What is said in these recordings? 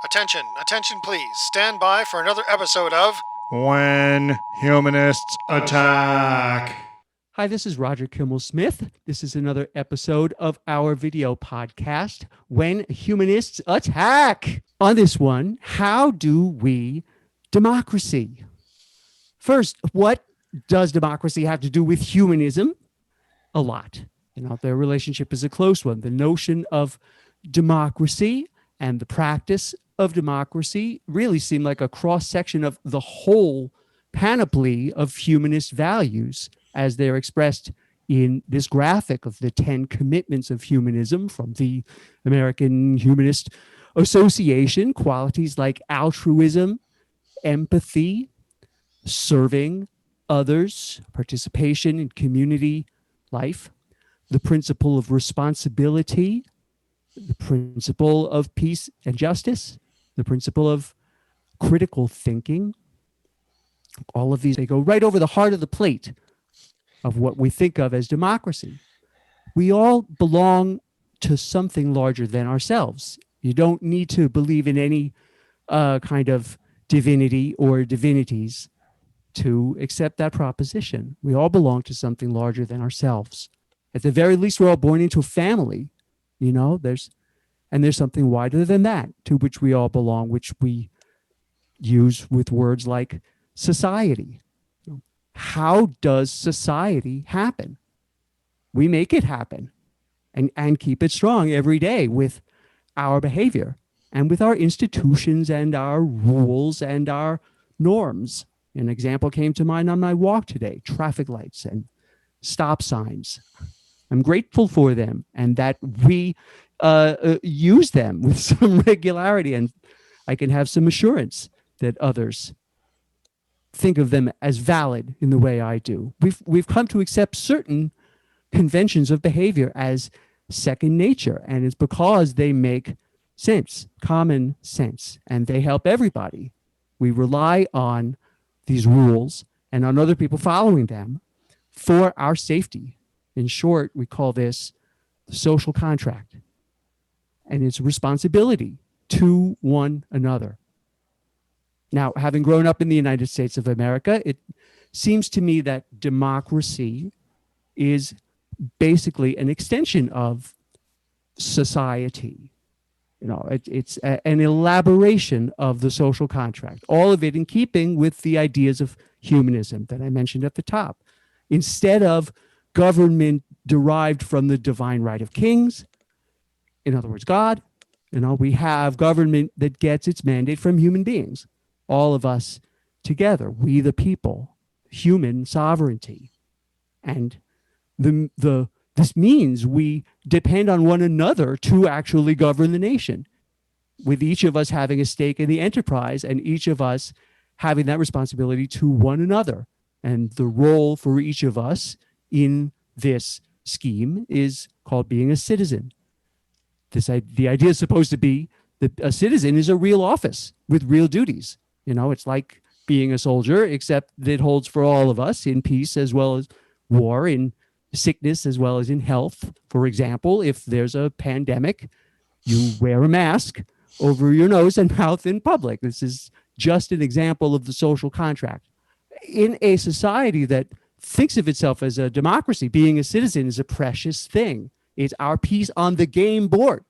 Attention, attention please. Stand by for another episode of When Humanists Attack. Hi, this is Roger Kimmel-Smith. This is another episode of our video podcast, When Humanists Attack. On this one, how do we democracy? First, what does democracy have to do with humanism? A lot. Their relationship is a close one. The notion of democracy and the practice of democracy really seem like a cross-section of the whole panoply of humanist values as they're expressed in this graphic of the 10 commitments of humanism from the American Humanist Association. Qualities like altruism, empathy, serving others, participation in community life, the principle of responsibility, the principle of peace and justice, the principle of critical thinking. All of these, they go right over the heart of the plate of what we think of as democracy. We all belong to something larger than ourselves. You don't need to believe in any kind of divinity or divinities to accept that proposition. We all belong to something larger than ourselves. At the very least, we're all born into a family. There's something wider than that to which we all belong, which we use with words like society. How does society happen? We make it happen and keep it strong every day with our behavior and with our institutions and our rules and our norms. An example came to mind on my walk today: traffic lights and stop signs. I'm grateful for them and that we use them with some regularity, and I can have some assurance that others think of them as valid in the way I do. We've come to accept certain conventions of behavior as second nature, and it's because they make sense, common sense, and they help everybody. We rely on these rules and on other people following them for our safety. In short, we call this the social contract, and it's responsibility to one another. Now, having grown up in the United States of America, it seems to me that democracy is basically an extension of society. It's an elaboration of the social contract, all of it in keeping with the ideas of humanism that I mentioned at the top. Instead of government derived from the divine right of kings, in other words, God, we have government that gets its mandate from human beings. All of us together, we the people, human sovereignty. And this means we depend on one another to actually govern the nation, with each of us having a stake in the enterprise and each of us having that responsibility to one another. And the role for each of us in this scheme is called being a citizen. The idea is supposed to be that a citizen is a real office with real duties. It's like being a soldier, except that it holds for all of us in peace as well as war, in sickness as well as in health. For example, if there's a pandemic, you wear a mask over your nose and mouth in public. This is just an example of the social contract. In a society that thinks of itself as a democracy, being a citizen is a precious thing. It's our piece on the game board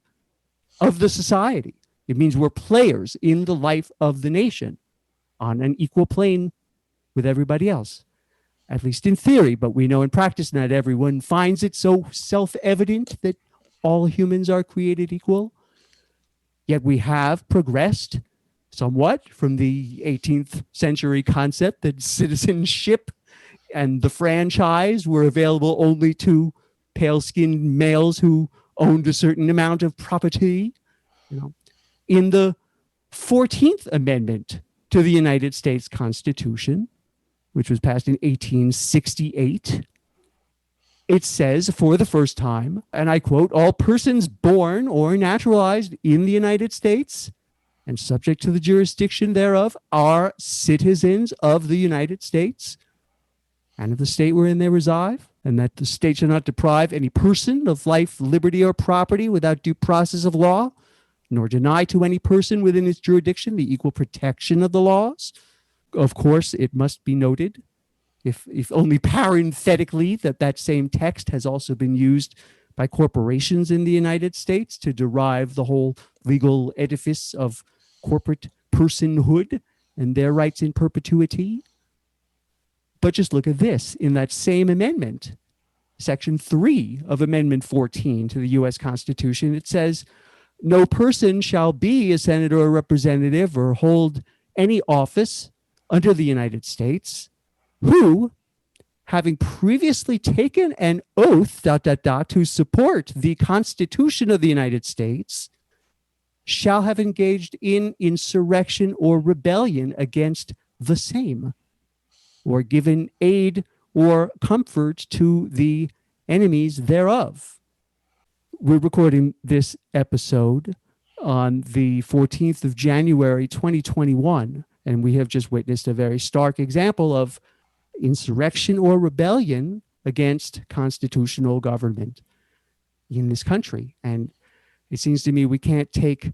of the society. It means we're players in the life of the nation on an equal plane with everybody else, at least in theory, but we know in practice not everyone finds it so self-evident that all humans are created equal. Yet we have progressed somewhat from the 18th century concept that citizenship and the franchise were available only to pale-skinned males who owned a certain amount of property. In the 14th Amendment to the United States Constitution, which was passed in 1868, it says for the first time, and I quote, "All persons born or naturalized in the United States and subject to the jurisdiction thereof are citizens of the United States and of the state wherein they reside, and that the state shall not deprive any person of life, liberty, or property without due process of law, nor deny to any person within its jurisdiction the equal protection of the laws. Of course, it must be noted, if only parenthetically, that same text has also been used by corporations in the United States to derive the whole legal edifice of corporate personhood and their rights in perpetuity. But just look at this. In that same amendment, Section 3 of Amendment 14 to the U.S. Constitution, it says, no person shall be a senator or representative or hold any office under the United States who, having previously taken an oath, to support the Constitution of the United States, shall have engaged in insurrection or rebellion against the same, or given aid or comfort to the enemies thereof. We're recording this episode on the 14th of January, 2021, and we have just witnessed a very stark example of insurrection or rebellion against constitutional government in this country. And it seems to me we can't take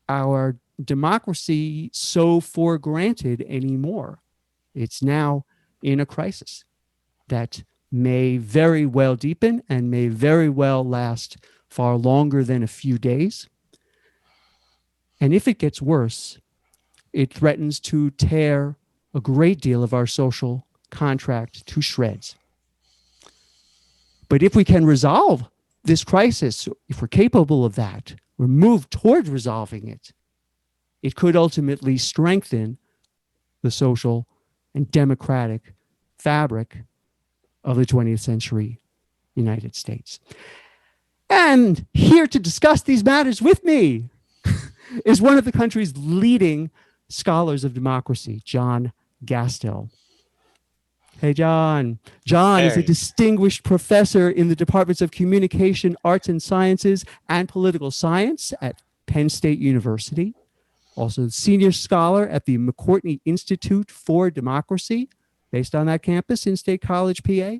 our democracy so for granted anymore. It's now in a crisis that may very well deepen and may very well last far longer than a few days. And if it gets worse, it threatens to tear a great deal of our social contract to shreds. But if we can resolve this crisis, if we're capable of that, we're moved toward resolving it, it could ultimately strengthen the social and democratic fabric of the 20th century United States. And here to discuss these matters with me is one of the country's leading scholars of democracy, John Gastil. Hey, John. John is a distinguished professor in the departments of Communication, Arts and Sciences, and Political Science at Penn State University. Also senior scholar at the McCourtney Institute for Democracy, based on that campus in State College, PA.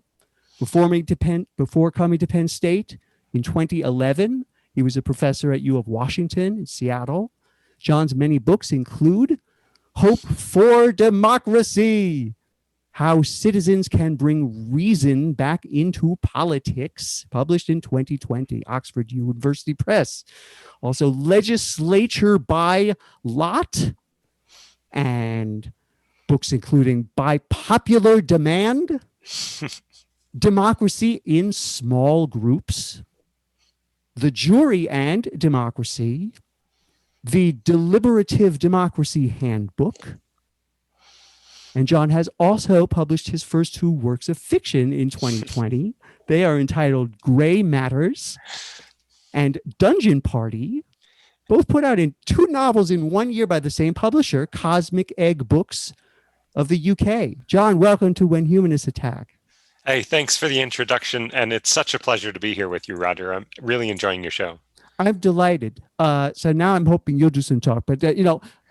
Before coming to Penn State in 2011, he was a professor at U of Washington in Seattle. John's many books include Hope for Democracy, How Citizens Can Bring Reason Back into Politics, published in 2020, Oxford University Press. Also, Legislature by Lot, and books including By Popular Demand, Democracy in Small Groups, The Jury and Democracy, The Deliberative Democracy Handbook. And John has also published his first two works of fiction in 2020. They are entitled Gray Matters and Dungeon Party, both put out in two novels in 1 year by the same publisher, Cosmic Egg Books of the UK. John, welcome to When Humanists Attack. Hey, thanks for the introduction, and it's such a pleasure to be here with you, Roger. I'm really enjoying your show. I'm delighted. So now I'm hoping you'll do some talk. But,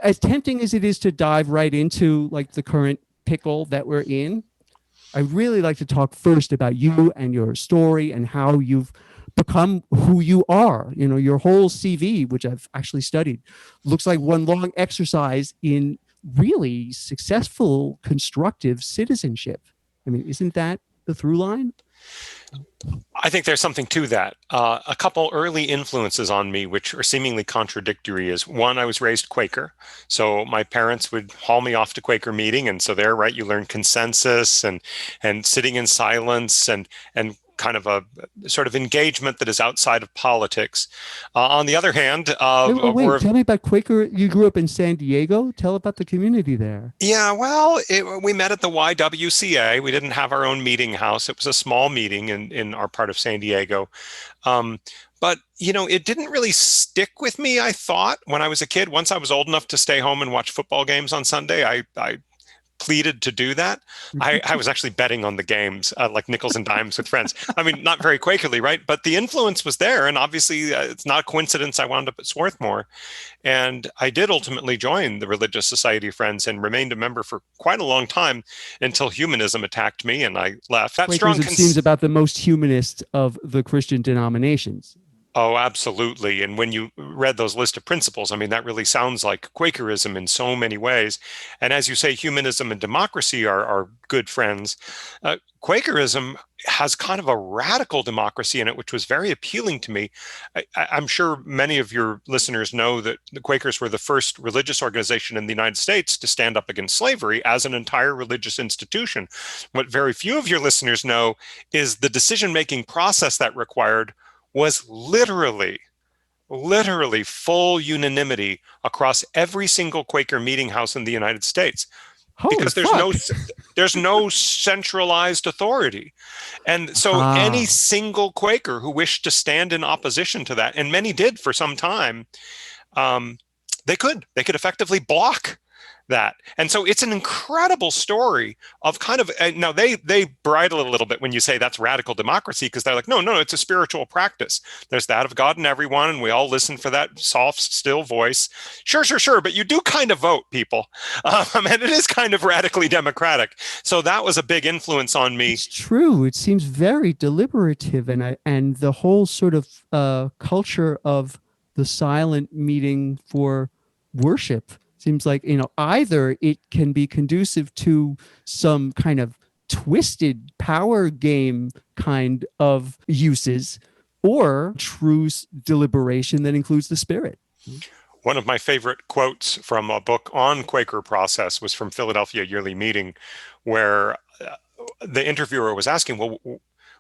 as tempting as it is to dive right into like the current pickle that we're in, I really like to talk first about you and your story and how you've become who you are. Your whole CV, which I've actually studied, looks like one long exercise in really successful, constructive citizenship. I mean, isn't that the through line? I think there's something to that. A couple early influences on me, which are seemingly contradictory, is one, I was raised Quaker. So my parents would haul me off to Quaker meeting. And so there, right, you learn consensus and sitting in silence and kind of a sort of engagement that is outside of politics. On the other hand, wait, tell me about Quaker. You grew up in San Diego. Tell about the community there. Yeah, well, we met at the YWCA. We didn't have our own meeting house. It was a small meeting in our part of San Diego. But, it didn't really stick with me, I thought, when I was a kid. Once I was old enough to stay home and watch football games on Sunday, I pleaded to do that. I was actually betting on the games, like nickels and dimes with friends. I mean, not very Quakerly, right? But the influence was there. And obviously, it's not a coincidence I wound up at Swarthmore. And I did ultimately join the Religious Society of Friends and remained a member for quite a long time until humanism attacked me and I left. That Quakerism seems about the most humanist of the Christian denominations. Oh, absolutely. And when you read those list of principles, I mean, that really sounds like Quakerism in so many ways. And as you say, humanism and democracy are good friends. Quakerism has kind of a radical democracy in it, which was very appealing to me. I'm sure many of your listeners know that the Quakers were the first religious organization in the United States to stand up against slavery as an entire religious institution. What very few of your listeners know is the decision-making process that required was literally full unanimity across every single Quaker meeting house in the United States. Holy Because fuck. there's no centralized authority. And so any single Quaker who wished to stand in opposition to that, and many did for some time, they could effectively block that. And so it's an incredible story of kind of, now they bridle it a little bit when you say that's radical democracy, because they're like, no, it's a spiritual practice. There's that of God in everyone, and we all listen for that soft, still voice. Sure, but you do kind of vote, people. And it is kind of radically democratic. So that was a big influence on me. It's true. It seems very deliberative, and the whole sort of culture of the silent meeting for worship seems like, either it can be conducive to some kind of twisted power game kind of uses, or true deliberation that includes the spirit. One of my favorite quotes from a book on Quaker process was from Philadelphia Yearly Meeting, where the interviewer was asking, well,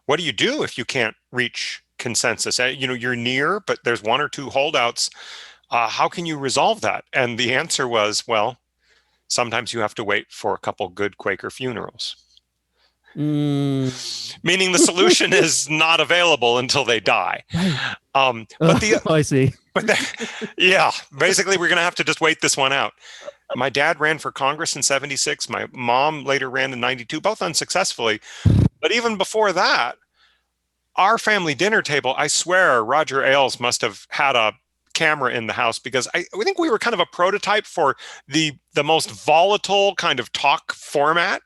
what do you do if you can't reach consensus? You're near, but there's one or two holdouts. How can you resolve that? And the answer was, well, sometimes you have to wait for a couple good Quaker funerals. Meaning the solution is not available until they die. I see. Yeah, basically we're going to have to just wait this one out. My dad ran for Congress in 76. My mom later ran in 92, both unsuccessfully. But even before that, our family dinner table, I swear Roger Ailes must have had a camera in the house, because I think we were kind of a prototype for the most volatile kind of talk format.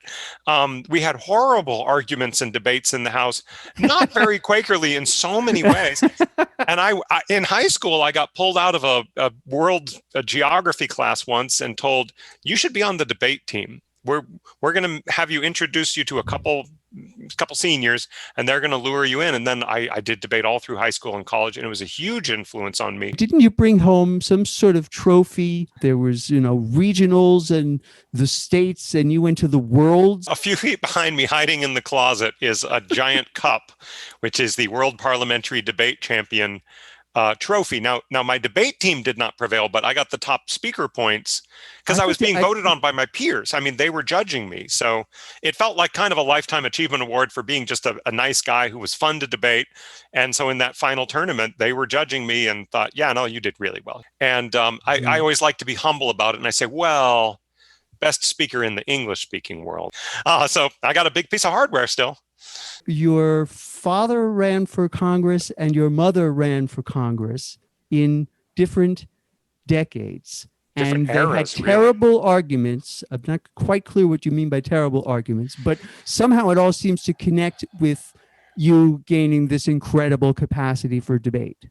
We had horrible arguments and debates in the house, not very Quakerly in so many ways. And I in high school, I got pulled out of a world geography class once and told, you should be on the debate team. We're going to have you introduce you to a couple seniors, and they're going to lure you in. And then I did debate all through high school and college, and it was a huge influence on me. Didn't you bring home some sort of trophy? There was, regionals and the states, and you went to the worlds. A few feet behind me, hiding in the closet, is a giant cup, which is the World Parliamentary Debate Champion trophy. Now my debate team did not prevail, but I got the top speaker points because I was being voted on by my peers. I mean, they were judging me. So it felt like kind of a lifetime achievement award for being just a nice guy who was fun to debate. And so in that final tournament, they were judging me and thought, yeah, no, you did really well. And I always like to be humble about it. And I say, well, best speaker in the English speaking world. So I got a big piece of hardware still. Your father ran for Congress and your mother ran for Congress in different decades. Different and eras, they had terrible arguments. I'm not quite clear what you mean by terrible arguments, but somehow it all seems to connect with you gaining this incredible capacity for debate.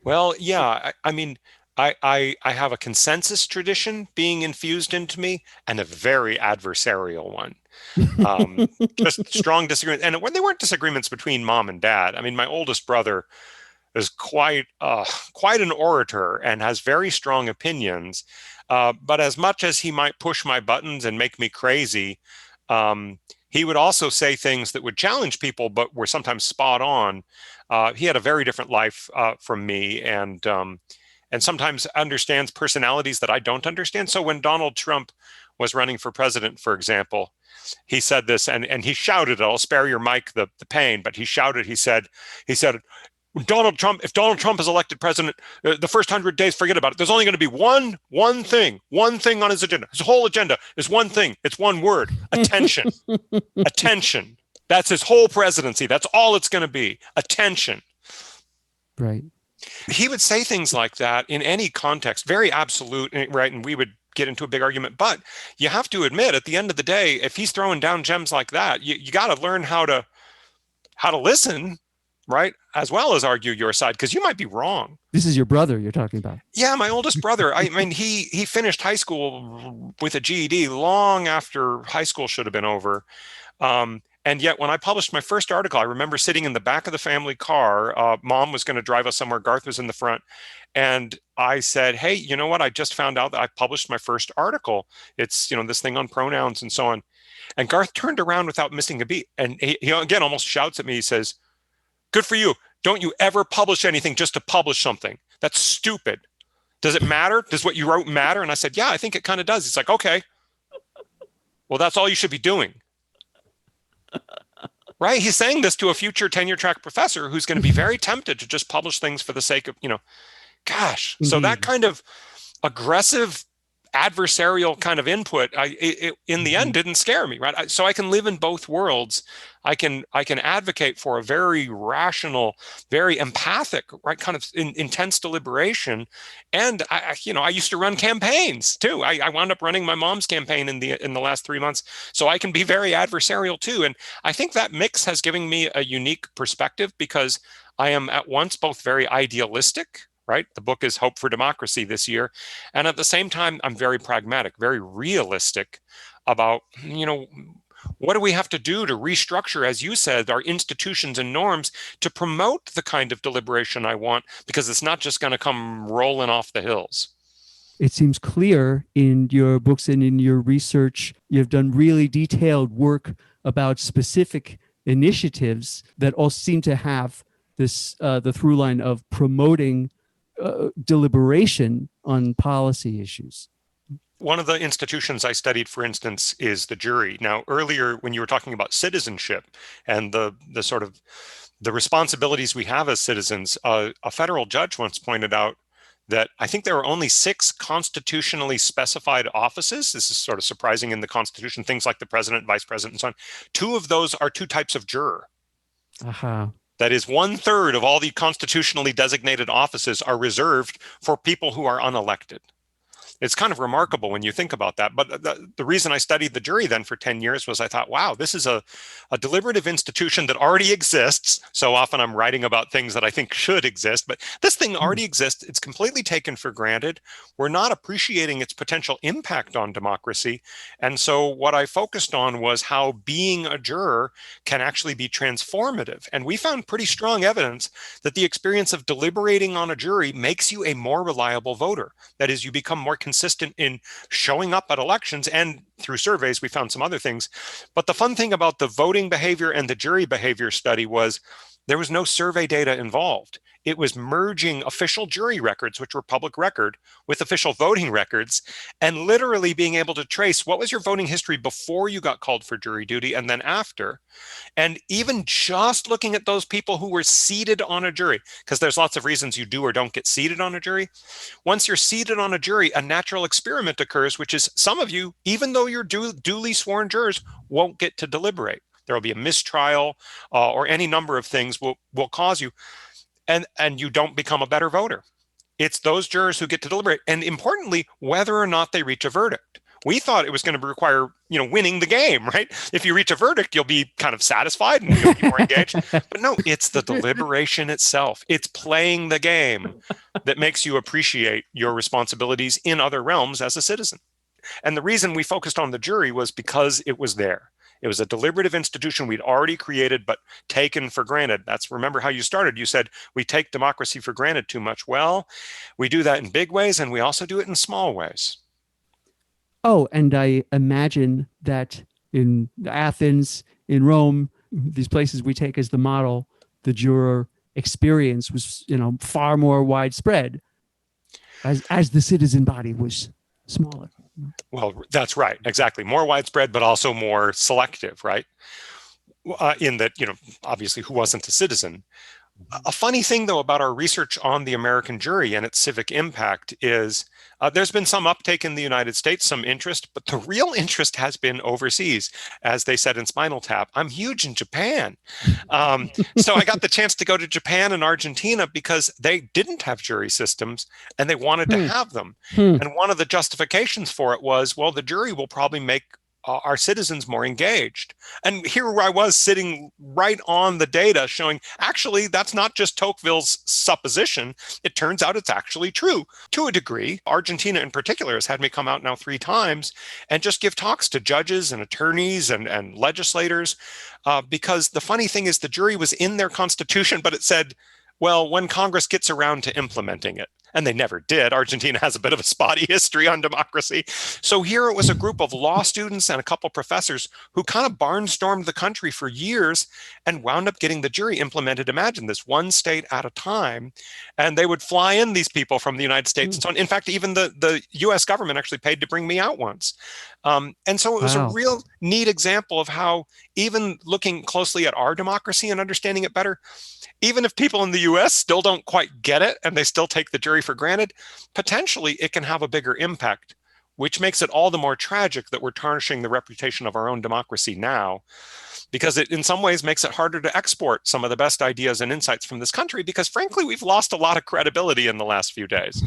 Well, yeah, I mean, I have a consensus tradition being infused into me and a very adversarial one. Just strong disagreements. And when they weren't disagreements between mom and dad, I mean, my oldest brother is quite an orator and has very strong opinions. But as much as he might push my buttons and make me crazy, he would also say things that would challenge people, but were sometimes spot on. He had a very different life from me, and sometimes understands personalities that I don't understand. So when Donald Trump was running for president, for example, he said this, and he shouted, I'll spare your mic the pain, but he shouted, he said, if Donald Trump is elected president, the first 100 days, forget about it. There's only going to be one thing on his agenda. His whole agenda is one thing. It's one word: attention. Attention. That's his whole presidency. That's all it's going to be. Attention. Right. He would say things like that in any context, very absolute, right? And we would get into a big argument. But you have to admit, at the end of the day, if he's throwing down gems like that, you got to learn how to listen, right? As well as argue your side, because you might be wrong. This is your brother you're talking about. Yeah, my oldest brother. I mean, he finished high school with a GED long after high school should have been over. And yet when I published my first article, I remember sitting in the back of the family car. Mom was going to drive us somewhere. Garth was in the front. And I said, hey, you know what? I just found out that I published my first article. It's, this thing on pronouns and so on. And Garth turned around without missing a beat. And he again almost shouts at me. He says, good for you. Don't you ever publish anything just to publish something. That's stupid. Does it matter? Does what you wrote matter? And I said, yeah, I think it kind of does. He's like, okay. Well, that's all you should be doing. Right? He's saying this to a future tenure track professor who's going to be very tempted to just publish things for the sake of, gosh. So that kind of aggressive adversarial kind of input, in the end didn't scare me, right? So I can live in both worlds. I can advocate for a very rational, very empathic, right, kind of intense deliberation. And I used to run campaigns too. I wound up running my mom's campaign in the last 3 months. So I can be very adversarial too. And I think that mix has given me a unique perspective because I am at once both very idealistic, right? The book is Hope for Democracy this year. And at the same time, I'm very pragmatic, very realistic about, what do we have to do to restructure, as you said, our institutions and norms to promote the kind of deliberation I want, because it's not just going to come rolling off the hills. It seems clear in your books and in your research, you've done really detailed work about specific initiatives that all seem to have this, the through line of promoting deliberation on policy issues. One of the institutions I studied, for instance, is the jury. Now, earlier when you were talking about citizenship and the sort of the responsibilities we have as citizens, a federal judge once pointed out that I think there are only 6 constitutionally specified offices. This is sort of surprising in the Constitution, things like the president, vice president, and so on. 2 of those are 2 types of juror. That is 1/3 of all the constitutionally designated offices are reserved for people who are unelected. It's kind of remarkable when you think about that. But the reason I studied the jury then for 10 years was I thought, wow, this is a deliberative institution that already exists. So often I'm writing about things that I think should exist, but this thing already exists. It's completely taken for granted. We're not appreciating its potential impact on democracy. And so what I focused on was how being a juror can actually be transformative. And we found pretty strong evidence that the experience of deliberating on a jury makes you a more reliable voter. That is, you become more consistent in showing up at elections, and through surveys we found some other things. But the fun thing about the voting behavior and the jury behavior study was there was no survey data involved. It was merging official jury records, which were public record, with official voting records, and literally being able to trace what was your voting history before you got called for jury duty and then after. And even just looking at those people who were seated on a jury, because there's lots of reasons you do or don't get seated on a jury. Once you're seated on a jury, a natural experiment occurs, which is some of you, even though you're duly sworn jurors, won't get to deliberate. There will be a mistrial or any number of things will cause you. And you don't become a better voter. It's those jurors who get to deliberate. And importantly, whether or not they reach a verdict. We thought it was going to require, winning the game, right? If you reach a verdict, you'll be kind of satisfied and you'll be more engaged. But no, it's the deliberation itself. It's playing the game that makes you appreciate your responsibilities in other realms as a citizen. And the reason we focused on the jury was because it was there. It was a deliberative institution we'd already created, but taken for granted. Remember how you started. You said, we take democracy for granted too much. Well, we do that in big ways, and we also do it in small ways. Oh, and I imagine that in Athens, in Rome, these places we take as the model, the juror experience was, far more widespread as the citizen body was smaller. Well, that's right. Exactly. More widespread, but also more selective, right? In that, obviously who wasn't a citizen. A funny thing, though, about our research on the American jury and its civic impact is there's been some uptake in the United States, some interest, but the real interest has been overseas. As they said in Spinal Tap, I'm huge in Japan. So I got the chance to go to Japan and Argentina because they didn't have jury systems and they wanted to have them. And one of the justifications for it was, well, the jury will probably make our citizens more engaged. And here I was sitting right on the data showing, actually, that's not just Tocqueville's supposition. It turns out it's actually true to a degree. Argentina in particular has had me come out now 3 times and just give talks to judges and attorneys and legislators, because the funny thing is the jury was in their constitution, but it said, well, when Congress gets around to implementing it. And they never did. Argentina has a bit of a spotty history on democracy. So here it was a group of law students and a couple professors who kind of barnstormed the country for years and wound up getting the jury implemented. Imagine this, one state at a time. And they would fly in these people from the United States. So in fact, even the US government actually paid to bring me out once. And so it was a real neat example of how, even looking closely at our democracy and understanding it better, even if people in the US still don't quite get it and they still take the jury for granted, potentially it can have a bigger impact, which makes it all the more tragic that we're tarnishing the reputation of our own democracy now, because it in some ways makes it harder to export some of the best ideas and insights from this country, because frankly, we've lost a lot of credibility in the last few days.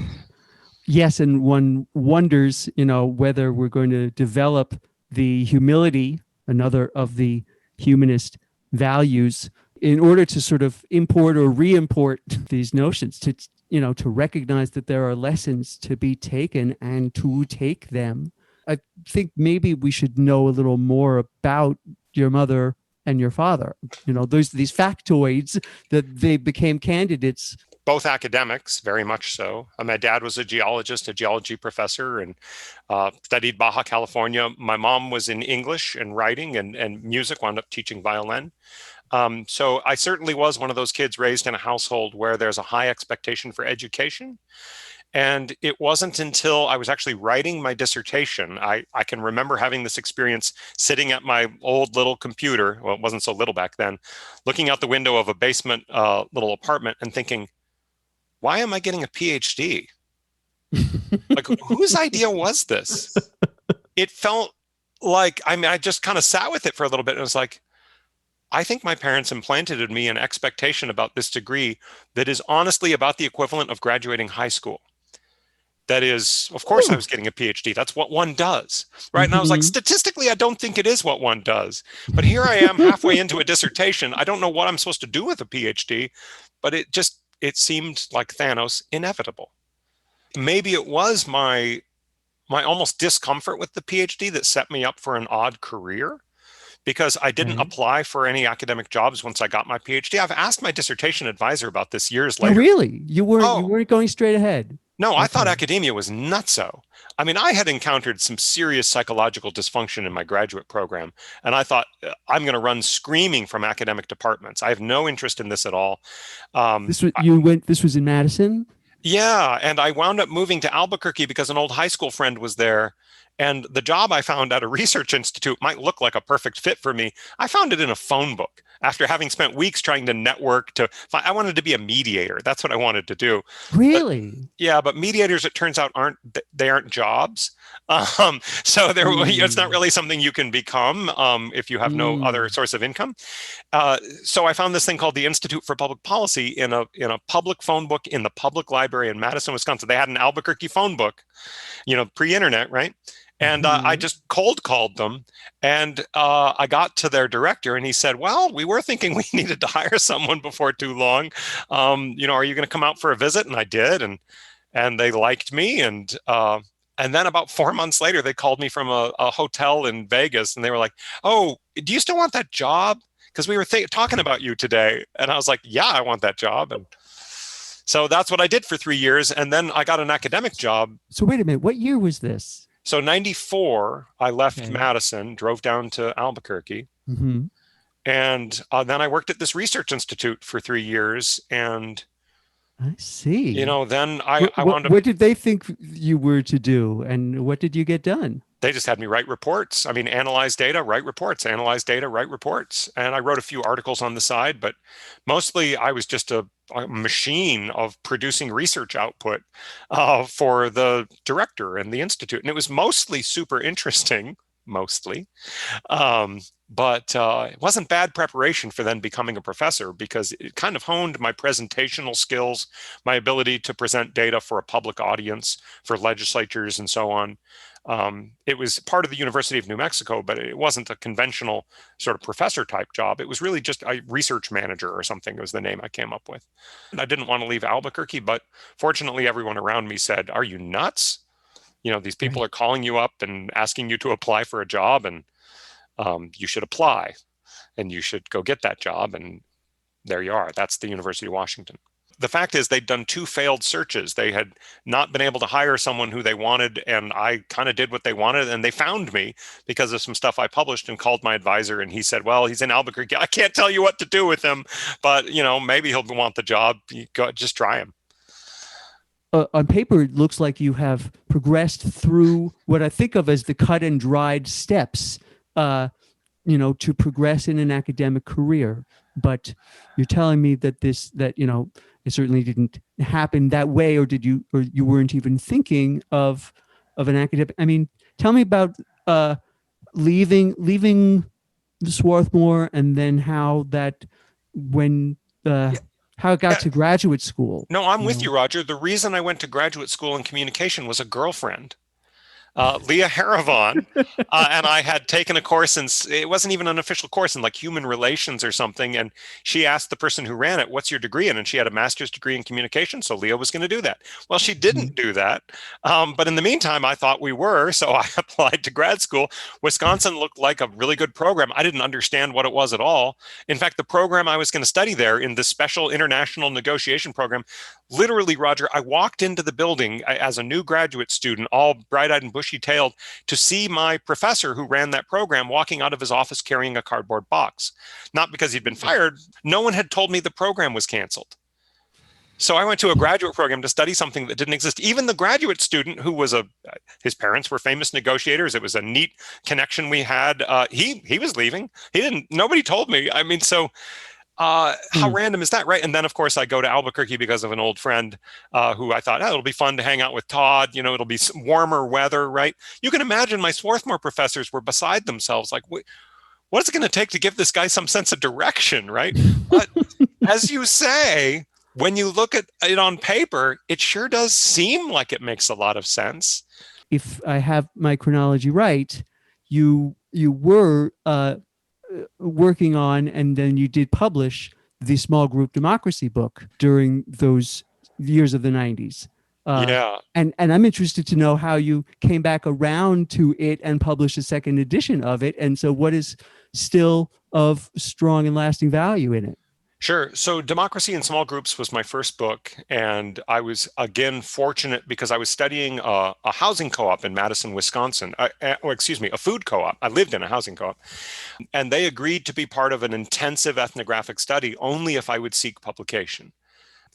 Yes, and one wonders, whether we're going to develop the humility, another of the humanist values, in order to sort of import or re-import these notions, to recognize that there are lessons to be taken and to take them. I think maybe we should know a little more about your mother and your father. These factoids that they became candidates. Both academics, very much so. My dad was a geologist, a geology professor, and studied Baja California. My mom was in English and writing and music, wound up teaching violin. So I certainly was one of those kids raised in a household where there's a high expectation for education. And it wasn't until I was actually writing my dissertation, I can remember having this experience sitting at my old little computer, well, it wasn't so little back then, looking out the window of a basement little apartment and thinking, why am I getting a PhD? Like, whose idea was this? It felt like, I just kind of sat with it for a little bit and was like, I think my parents implanted in me an expectation about this degree that is honestly about the equivalent of graduating high school. That is, of course, I was getting a PhD. That's what one does, right? And I was like, statistically, I don't think it is what one does. But here I am halfway into a dissertation. I don't know what I'm supposed to do with a PhD, but it seemed like Thanos inevitable. Maybe it was my almost discomfort with the PhD that set me up for an odd career, because I didn't apply for any academic jobs once I got my PhD. I've asked my dissertation advisor about this years later. Oh, really? You weren't going straight ahead? No, I thought academia was nutso. I mean, I had encountered some serious psychological dysfunction in my graduate program, and I thought, I'm going to run screaming from academic departments. I have no interest in this at all. This was in Madison? Yeah, and I wound up moving to Albuquerque because an old high school friend was there. And the job I found at a research institute might look like a perfect fit for me. I found it in a phone book after having spent weeks trying to network I wanted to be a mediator. That's what I wanted to do. Really? But mediators, it turns out, aren't jobs. So it's not really something you can become if you have no other source of income. So I found this thing called the Institute for Public Policy in a public phone book in the public library in Madison, Wisconsin. They had an Albuquerque phone book, pre-internet, right? And I just cold called them, and I got to their director, and he said, well, we were thinking we needed to hire someone before too long. Are you going to come out for a visit? And I did, and they liked me. And then about 4 months later, they called me from a hotel in Vegas, and they were like, oh, do you still want that job? Because we were talking about you today. And I was like, yeah, I want that job. And so that's what I did for 3 years. And then I got an academic job. So wait a minute, what year was this? So 94, I left Madison, drove down to Albuquerque. Mm-hmm. And then I worked at this research institute for 3 years. And I see. Then I wound up. What did they think you were to do? And what did you get done? They just had me write reports. I mean, analyze data, write reports, analyze data, write reports. And I wrote a few articles on the side, but mostly I was just a machine of producing research output for the director and the institute. And it was mostly super interesting, But it wasn't bad preparation for then becoming a professor, because it kind of honed my presentational skills, my ability to present data for a public audience, for legislatures and so on. It was part of the University of New Mexico, but it wasn't a conventional sort of professor type job. It was really just a research manager or something was the name I came up with. And I didn't want to leave Albuquerque, but fortunately everyone around me said, "Are you nuts? These people are calling you up and asking you to apply for a job, and you should apply and you should go get that job." And there you are. That's the University of Washington. The fact is, they'd done 2 failed searches. They had not been able to hire someone who they wanted, and I kind of did what they wanted, and they found me because of some stuff I published, and called my advisor, and he said, "Well, he's in Albuquerque. I can't tell you what to do with him, but maybe he'll want the job. Just try him." On paper, it looks like you have progressed through what I think of as the cut and dried steps, to progress in an academic career. But you're telling me that it certainly didn't happen that way, or you weren't even thinking of an academic. I mean, tell me about leaving the Swarthmore, and then how it got to graduate school. No, I'm with you, Roger. The reason I went to graduate school in communication was a girlfriend. Leah Haravon, and I had taken a course, and it wasn't even an official course, in like human relations or something. And she asked the person who ran it, "What's your degree in?" And she had a master's degree in communication. So Leah was going to do that. Well, she didn't do that. But in the meantime, I thought we were. So I applied to grad school. Wisconsin looked like a really good program. I didn't understand what it was at all. In fact, the program I was going to study there, in this special international negotiation program, literally, Roger, I walked into the building as a new graduate student, all bright-eyed and bushy-tailed, to see my professor who ran that program walking out of his office carrying a cardboard box. Not because he'd been fired. No one had told me the program was canceled. So I went to a graduate program to study something that didn't exist. Even the graduate student, who was his parents were famous negotiators. It was a neat connection we had. He was leaving. Nobody told me. I mean, so how random is that, right? And then, of course, I go to Albuquerque because of an old friend who I thought, it'll be fun to hang out with Todd. It'll be warmer weather, right? You can imagine my Swarthmore professors were beside themselves, like, what's it going to take to give this guy some sense of direction, right? But as you say, when you look at it on paper, it sure does seem like it makes a lot of sense. If I have my chronology right, you were working on, and then you did publish the small group democracy book during those years of the 90s. Yeah. And I'm interested to know how you came back around to it and published a second edition of it. And so what is still of strong and lasting value in it? Sure. So Democracy in Small Groups was my first book. And I was, again, fortunate because I was studying a housing co-op in Madison, Wisconsin. A food co-op. I lived in a housing co-op. And they agreed to be part of an intensive ethnographic study only if I would seek publication.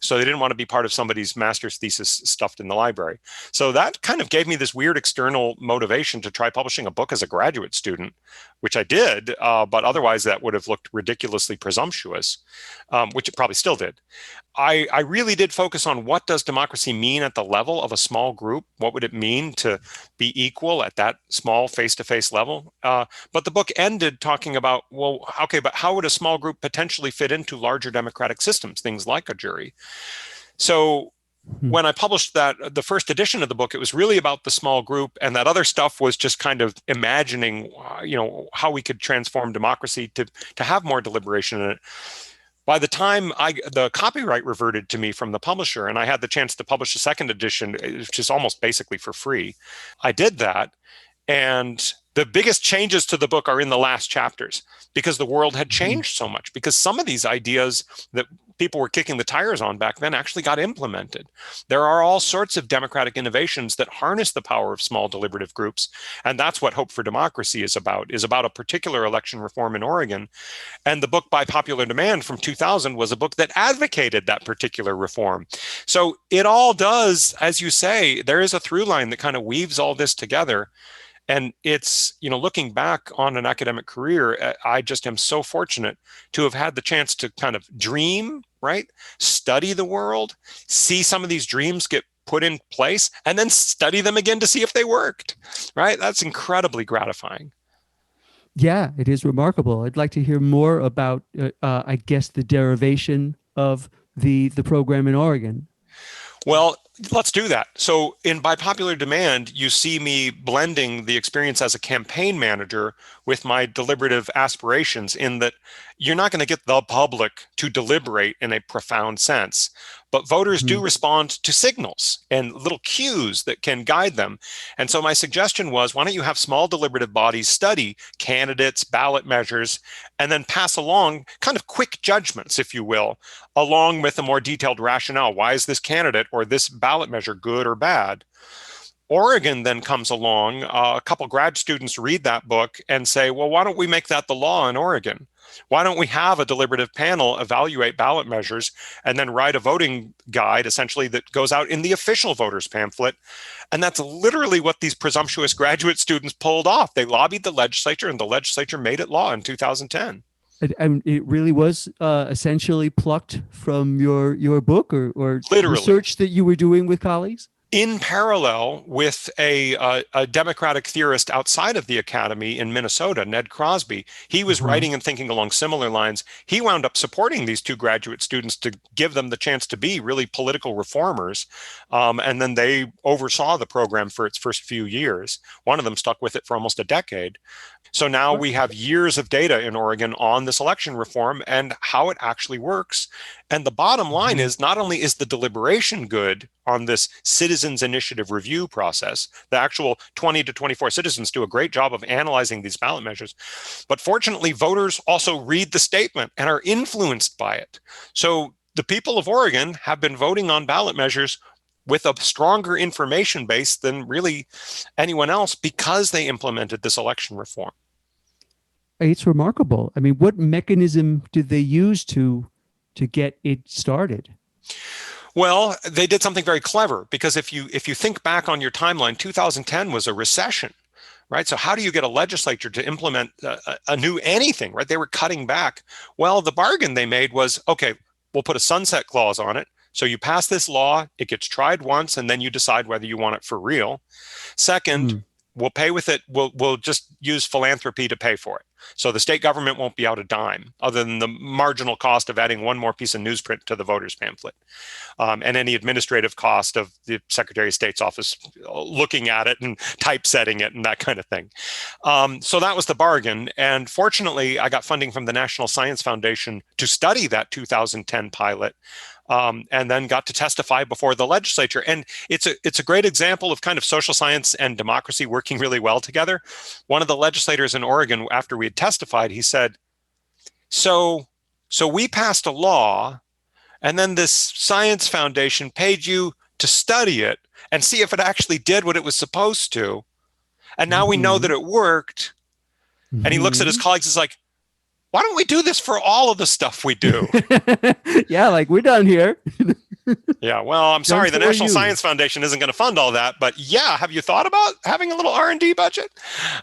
So they didn't want to be part of somebody's master's thesis stuffed in the library. So that kind of gave me this weird external motivation to try publishing a book as a graduate student, which I did, but otherwise that would have looked ridiculously presumptuous, which it probably still did. I really did focus on what does democracy mean at the level of a small group? What would it mean to be equal at that small face-to-face level? But the book ended talking about, well, okay, but how would a small group potentially fit into larger democratic systems, things like a jury? So when I published the first edition of the book, it was really about the small group, and that other stuff was just kind of imagining, how we could transform democracy to have more deliberation in it. By the time the copyright reverted to me from the publisher, and I had the chance to publish a second edition, which is almost basically for free, I did that. And the biggest changes to the book are in the last chapters, because the world had changed so much, because some of these ideas that people were kicking the tires on back then actually got implemented. There are all sorts of democratic innovations that harness the power of small deliberative groups. And that's what Hope for Democracy is about a particular election reform in Oregon. And the book By Popular Demand from 2000 was a book that advocated that particular reform. So it all does, as you say, there is a through line that kind of weaves all this together. And it's, looking back on an academic career, I just am so fortunate to have had the chance to kind of dream, right? Study the world, see some of these dreams get put in place, and then study them again to see if they worked, right? That's incredibly gratifying. Yeah, it is remarkable. I'd like to hear more about, I guess, the derivation of the program in Oregon. Well, let's do that. So by popular demand, you see me blending the experience as a campaign manager with my deliberative aspirations, in that you're not going to get the public to deliberate in a profound sense, but voters do respond to signals and little cues that can guide them. And so my suggestion was, why don't you have small deliberative bodies study candidates, ballot measures, and then pass along kind of quick judgments, if you will, along with a more detailed rationale. Why is this candidate or this ballot measure good or bad? Oregon then comes along. A couple grad students read that book and say, well, why don't we make that the law in Oregon? Why don't we have a deliberative panel evaluate ballot measures and then write a voting guide, essentially, that goes out in the official voters pamphlet? And that's literally what these presumptuous graduate students pulled off. They lobbied the legislature, and the legislature made it law in 2010. And it really was essentially plucked from your book or Literally. research that you were doing with colleagues? In parallel with a Democratic theorist outside of the academy in Minnesota, Ned Crosby, he was writing and thinking along similar lines. He wound up supporting these two graduate students to give them the chance to be really political reformers. And then they oversaw the program for its first few years. One of them stuck with it for almost a decade. So now we have years of data in Oregon on this election reform and how it actually works. And the bottom line is, not only is the deliberation good on this citizens initiative review process, the actual 20 to 24 citizens do a great job of analyzing these ballot measures, but fortunately voters also read the statement and are influenced by it. So the people of Oregon have been voting on ballot measures with a stronger information base than really anyone else, because they implemented this election reform. It's remarkable. I mean, what mechanism did they use to get it started? Well, they did something very clever, because if you think back on your timeline, 2010 was a recession, right? So how do you get a legislature to implement a new anything, right? They were cutting back. Well, the bargain they made was, okay, we'll put a sunset clause on it. So you pass this law, it gets tried once, and then you decide whether you want it for real. Second, we'll pay with it. We'll just use philanthropy to pay for it. So the state government won't be out a dime, other than the marginal cost of adding one more piece of newsprint to the voters pamphlet, and any administrative cost of the Secretary of State's office looking at it and typesetting it and that kind of thing. So that was the bargain. And fortunately, I got funding from the National Science Foundation to study that 2010 pilot. And then got to testify before the legislature. And it's a great example of kind of social science and democracy working really well together. One of the legislators in Oregon, after we had testified, he said, so we passed a law, and then this science foundation paid you to study it and see if it actually did what it was supposed to. And now we know that it worked. And he looks at his colleagues and is like, why don't we do this for all of the stuff we do? Yeah, like, we're done here. Yeah, well, I'm sorry, the National Science Foundation isn't going to fund all that, but yeah, have you thought about having a little R&D budget?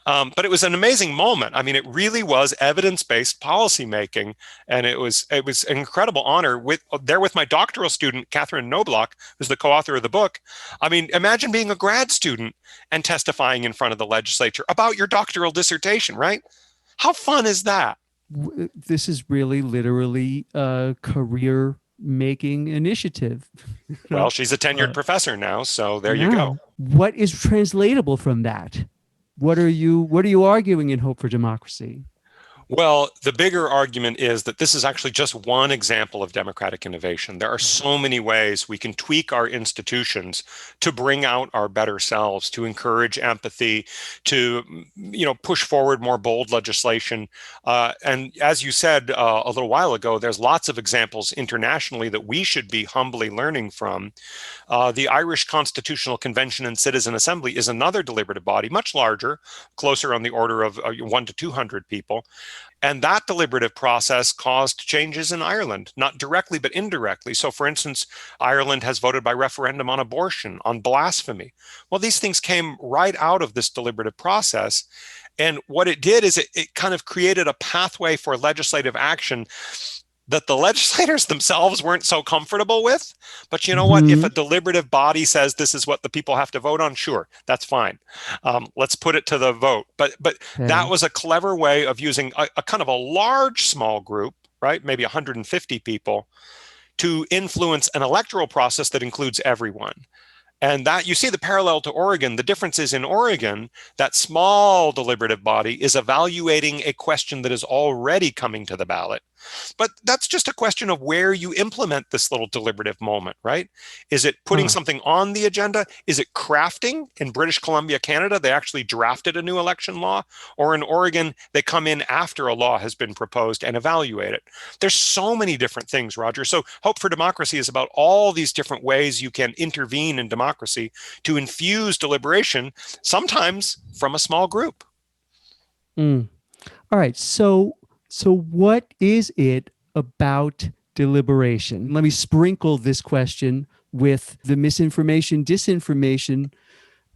But it was an amazing moment. I mean, it really was evidence-based policymaking, and it was an incredible honor with my doctoral student, Catherine Knobloch, who's the co-author of the book. I mean, imagine being a grad student and testifying in front of the legislature about your doctoral dissertation, right? How fun is that? This is really literally a career-making initiative. Well, she's a tenured professor now, so there you go. What is translatable from that? What are you arguing in Hope for Democracy? Well, the bigger argument is that this is actually just one example of democratic innovation. There are so many ways we can tweak our institutions to bring out our better selves, to encourage empathy, to push forward more bold legislation. And as you said a little while ago, there's lots of examples internationally that we should be humbly learning from. The Irish Constitutional Convention and Citizen Assembly is another deliberative body, much larger, closer on the order of 1 to 200 people. And that deliberative process caused changes in Ireland, not directly, but indirectly. So, for instance, Ireland has voted by referendum on abortion, on blasphemy. Well, these things came right out of this deliberative process. And what it did is it kind of created a pathway for legislative action that the legislators themselves weren't so comfortable with. But you know what? If a deliberative body says this is what the people have to vote on, sure, that's fine. Let's put it to the vote. But that was a clever way of using a kind of a large small group, right? Maybe 150 people, to influence an electoral process that includes everyone. And that, you see the parallel to Oregon. The difference is in Oregon, that small deliberative body is evaluating a question that is already coming to the ballot. But that's just a question of where you implement this little deliberative moment, right? Is it putting something on the agenda? Is it crafting? In British Columbia, Canada, they actually drafted a new election law. Or in Oregon, they come in after a law has been proposed and evaluate it. There's so many different things, Roger. So Hope for Democracy is about all these different ways you can intervene in democracy to infuse deliberation, sometimes from a small group. All right. So what is it about deliberation? Let me sprinkle this question with the misinformation, disinformation,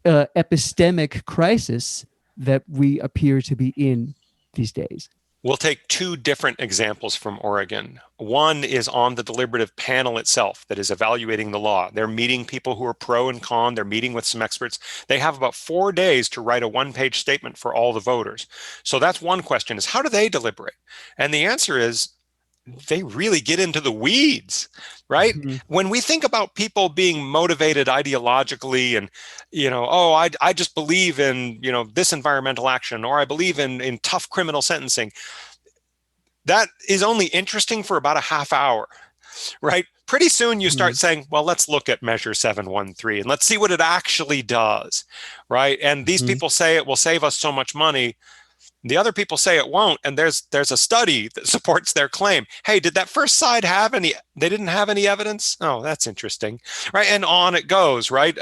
epistemic crisis that we appear to be in these days. We'll take two different examples from Oregon. One is on the deliberative panel itself that is evaluating the law. They're meeting people who are pro and con. They're meeting with some experts. They have about 4 days to write a one-page statement for all the voters. So that's one question, is how do they deliberate? And the answer is they really get into the weeds, right? When we think about people being motivated ideologically and, I just believe in, this environmental action, or I believe in tough criminal sentencing, that is only interesting for about a half hour, right? Pretty soon you start saying, well, let's look at Measure 713 and let's see what it actually does, right? And these people say it will save us so much money. The other people say it won't, and there's a study that supports their claim. Hey, did that first side have any? They didn't have any evidence? Oh, that's interesting, right? And on it goes, right?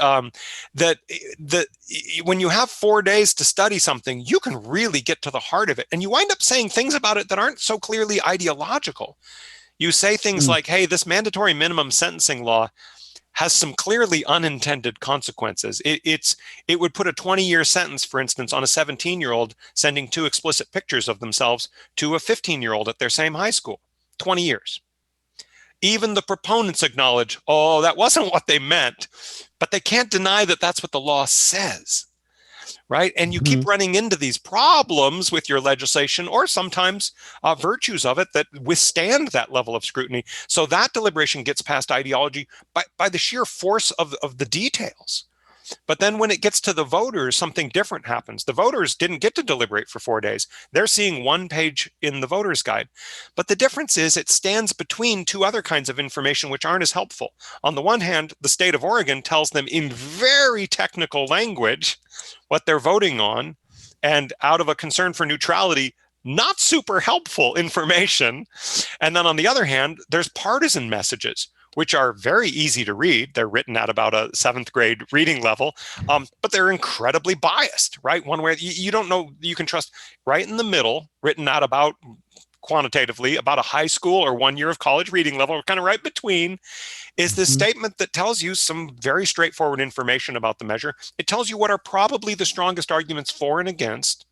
When you have 4 days to study something, you can really get to the heart of it, and you wind up saying things about it that aren't so clearly ideological. You say things like, hey, this mandatory minimum sentencing law has some clearly unintended consequences. It would put a 20-year sentence, for instance, on a 17-year-old sending 2 explicit pictures of themselves to a 15-year-old at their same high school. 20 years. Even the proponents acknowledge, oh, that wasn't what they meant, but they can't deny that that's what the law says, right? And you keep running into these problems with your legislation, or sometimes virtues of it that withstand that level of scrutiny. So that deliberation gets past ideology by the sheer force of the details. But then when it gets to the voters, something different happens. The voters didn't get to deliberate for 4 days. They're seeing one page in the voter's guide. But the difference is it stands between two other kinds of information which aren't as helpful. On the one hand, the state of Oregon tells them in very technical language what they're voting on, and out of a concern for neutrality, not super helpful information. And then on the other hand, there's partisan messages, which are very easy to read. They're written at about a 7th grade reading level, but they're incredibly biased, right? One where you don't know, you can trust. Right in the middle, written at about, quantitatively, about a high school or 1 year of college reading level, kind of right between, is this statement that tells you some very straightforward information about the measure. It tells you what are probably the strongest arguments for and against,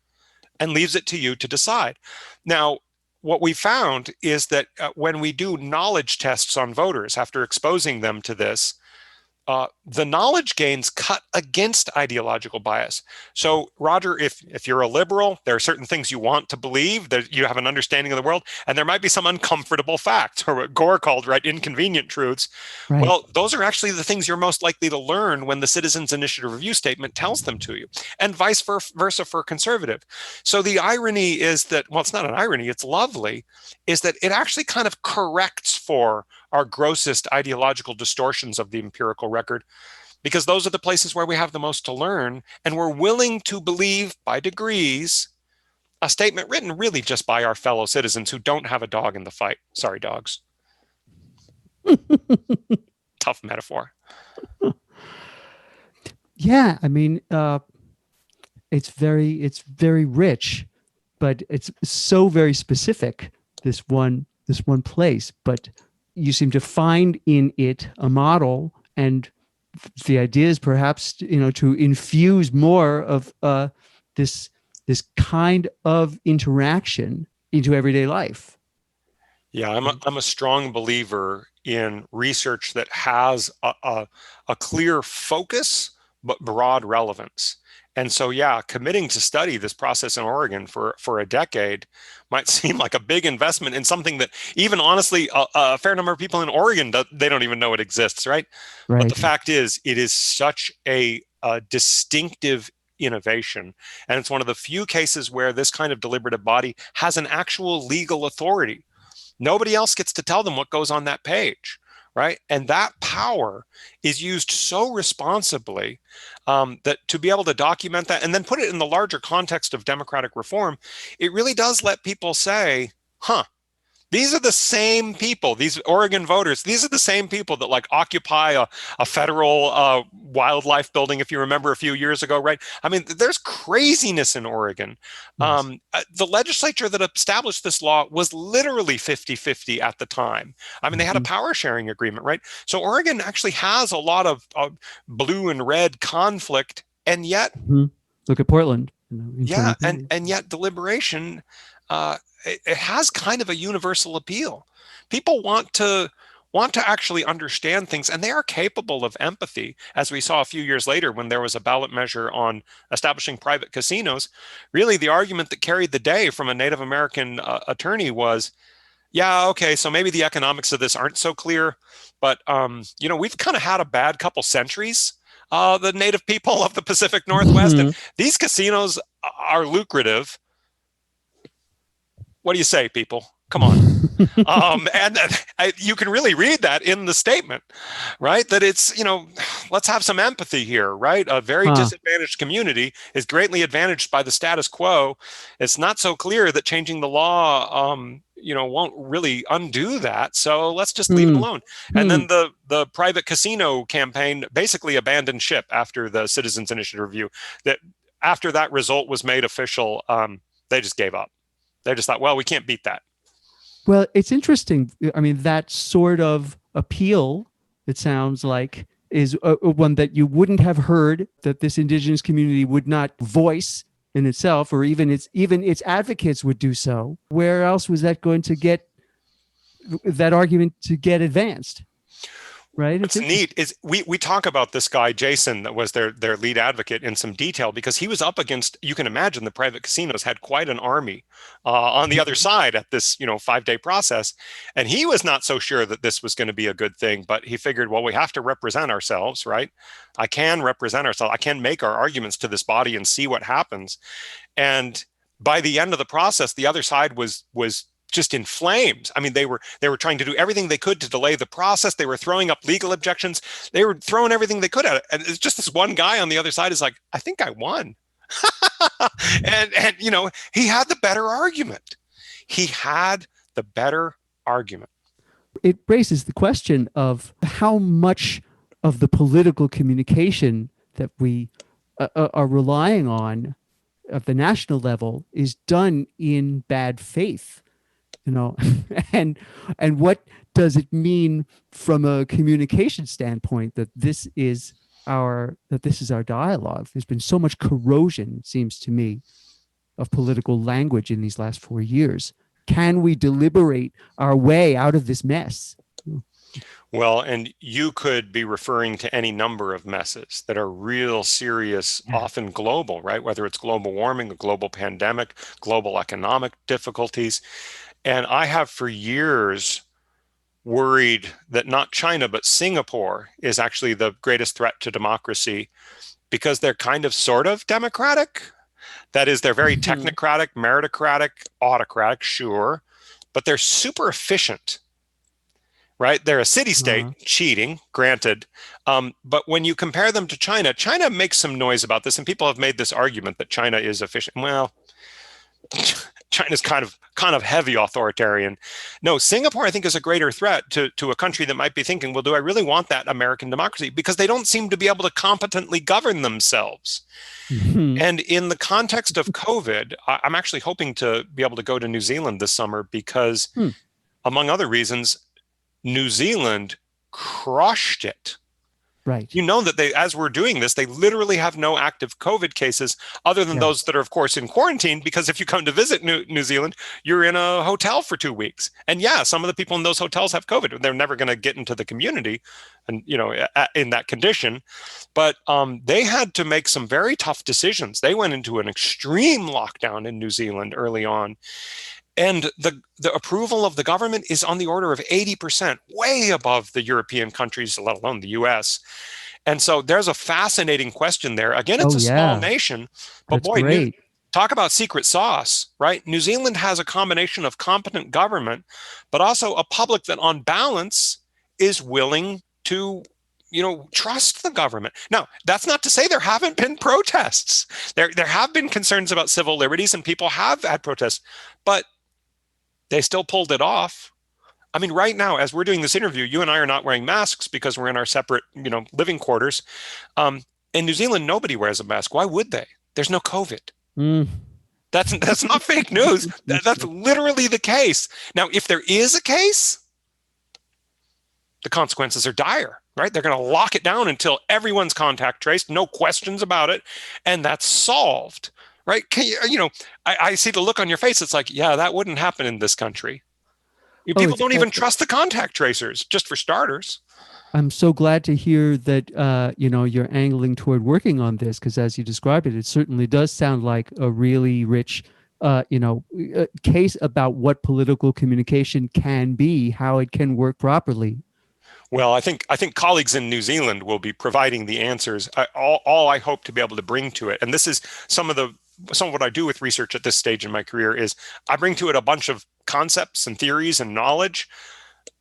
and leaves it to you to decide. Now, what we found is that when we do knowledge tests on voters after exposing them to this, the knowledge gains cut against ideological bias. So, Roger, if you're a liberal, there are certain things you want to believe, that you have an understanding of the world, and there might be some uncomfortable facts, or what Gore called, right, inconvenient truths. Right. Well, those are actually the things you're most likely to learn when the Citizens Initiative Review Statement tells them to you, and vice versa for conservative. So the irony is that, well, it's not an irony, it's lovely, is that it actually kind of corrects for our grossest ideological distortions of the empirical record, because those are the places where we have the most to learn, and we're willing to believe by degrees a statement written really just by our fellow citizens who don't have a dog in the fight. Sorry, dogs. Tough metaphor. Yeah, I mean, it's very rich, but it's so very specific, this one place. But you seem to find in it a model, and the idea is perhaps to infuse more of this kind of interaction into everyday life. Yeah, I'm a strong believer in research that has a clear focus but broad relevance. And so, yeah, committing to study this process in Oregon for a decade might seem like a big investment in something that even honestly, a fair number of people in Oregon, they don't even know it exists, right? But the Right. fact is, it is such a distinctive innovation. And it's one of the few cases where this kind of deliberative body has an actual legal authority. Nobody else gets to tell them what goes on that page, right? And that power is used so responsibly that to be able to document that and then put it in the larger context of democratic reform, it really does let people say, huh, these are the same people, these Oregon voters, these are the same people that like occupy a federal wildlife building, if you remember a few years ago, right? I mean, there's craziness in Oregon. Yes. The legislature that established this law was literally 50-50 at the time. I mean, they had a Mhm. power sharing agreement, right? So Oregon actually has a lot of blue and red conflict, and yet, Mhm. Look at Portland. In yeah, 2020. and yet deliberation it has kind of a universal appeal. People want to actually understand things, and they are capable of empathy, as we saw a few years later when there was a ballot measure on establishing private casinos. Really, the argument that carried the day from a Native American attorney was, yeah, okay, so maybe the economics of this aren't so clear, but we've kind of had a bad couple centuries. The Native people of the Pacific Northwest, and Mhm. these casinos are lucrative. What do you say, people? Come on. And you can really read that in the statement, right? That it's, let's have some empathy here, right? A very Huh. disadvantaged community is greatly advantaged by the status quo. It's not so clear that changing the law, won't really undo that. So let's just leave it Hmm. alone. And Hmm. then the private casino campaign basically abandoned ship after the Citizens Initiative review. That after that result was made official, they just gave up. They just thought, well, we can't beat that. Well, it's interesting. I mean, that sort of appeal, it sounds like, is one that you wouldn't have heard, that this indigenous community would not voice in itself, or even its advocates would do so. Where else was that going to get that argument to get advanced? Right? It's What's neat interesting. is we talk about this guy Jason that was their lead advocate in some detail, because he was up against, you can imagine, the private casinos had quite an army on the other Mhm. side at this 5-day process, and he was not so sure that this was going to be a good thing. But he figured, well, we have to represent ourselves, right? I can represent ourselves. I can make our arguments to this body and see what happens. And by the end of the process, the other side was just in flames. I mean, they were trying to do everything they could to delay the process. They were throwing up legal objections. They were throwing everything they could at it. And it's just this one guy on the other side is like, I think I won. and he had the better argument. He had the better argument. It raises the question of how much of the political communication that we are relying on at the national level is done in bad faith, and what does it mean from a communication standpoint that this is our dialogue? There's been so much corrosion, it seems to me, of political language in these last 4 years. Can we deliberate our way out of this mess? Well, and you could be referring to any number of messes that are real serious, Yeah. often global, right? Whether it's global warming, a global pandemic, global economic difficulties. And I have for years worried that not China, but Singapore is actually the greatest threat to democracy, because they're kind of sort of democratic. That is, they're very Mhm. technocratic, meritocratic, autocratic, sure, but they're super efficient, right? They're a city state, Uh, cheating, granted. But when you compare them to China, China makes some noise about this, and people have made this argument that China is efficient. Well, China's kind of heavy authoritarian. No, Singapore, I think, is a greater threat to a country that might be thinking, well, do I really want that American democracy? Because they don't seem to be able to competently govern themselves. mhm. And in the context of COVID, I'm actually hoping to be able to go to New Zealand this summer because, Hmm. among other reasons, New Zealand crushed it Right. You know that as we're doing this, they literally have no active COVID cases other than those that are, of course, in quarantine, because if you come to visit New Zealand, you're in a hotel for 2 weeks. And yeah, some of the people in those hotels have COVID. They're never going to get into the community and, in that condition. But they had to make some very tough decisions. They went into an extreme lockdown in New Zealand early on. And the approval of the government is on the order of 80%, way above the European countries, let alone the US. And so there's a fascinating question there. Again, it's a small nation, but boy, talk about secret sauce, right? New Zealand has a combination of competent government, but also a public that on balance is willing to trust the government. Now, that's not to say there haven't been protests. There have been concerns about civil liberties and people have had protests, but they still pulled it off. I mean, right now, as we're doing this interview, you and I are not wearing masks because we're in our separate, living quarters. In New Zealand, nobody wears a mask. Why would they? There's no COVID. That's not fake news. That's literally the case. Now, if there is a case, the consequences are dire, right? They're going to lock it down until everyone's contact traced, no questions about it, and that's solved. Right? I see the look on your face. It's like, yeah, that wouldn't happen in this country. People don't even trust the contact tracers, just for starters. I'm so glad to hear that, you're angling toward working on this, because as you described it, it certainly does sound like a really rich, case about what political communication can be, how it can work properly. Well, I think colleagues in New Zealand will be providing the answers. All I hope to be able to bring to it, and this is some of what I do with research at this stage in my career, is I bring to it a bunch of concepts and theories and knowledge,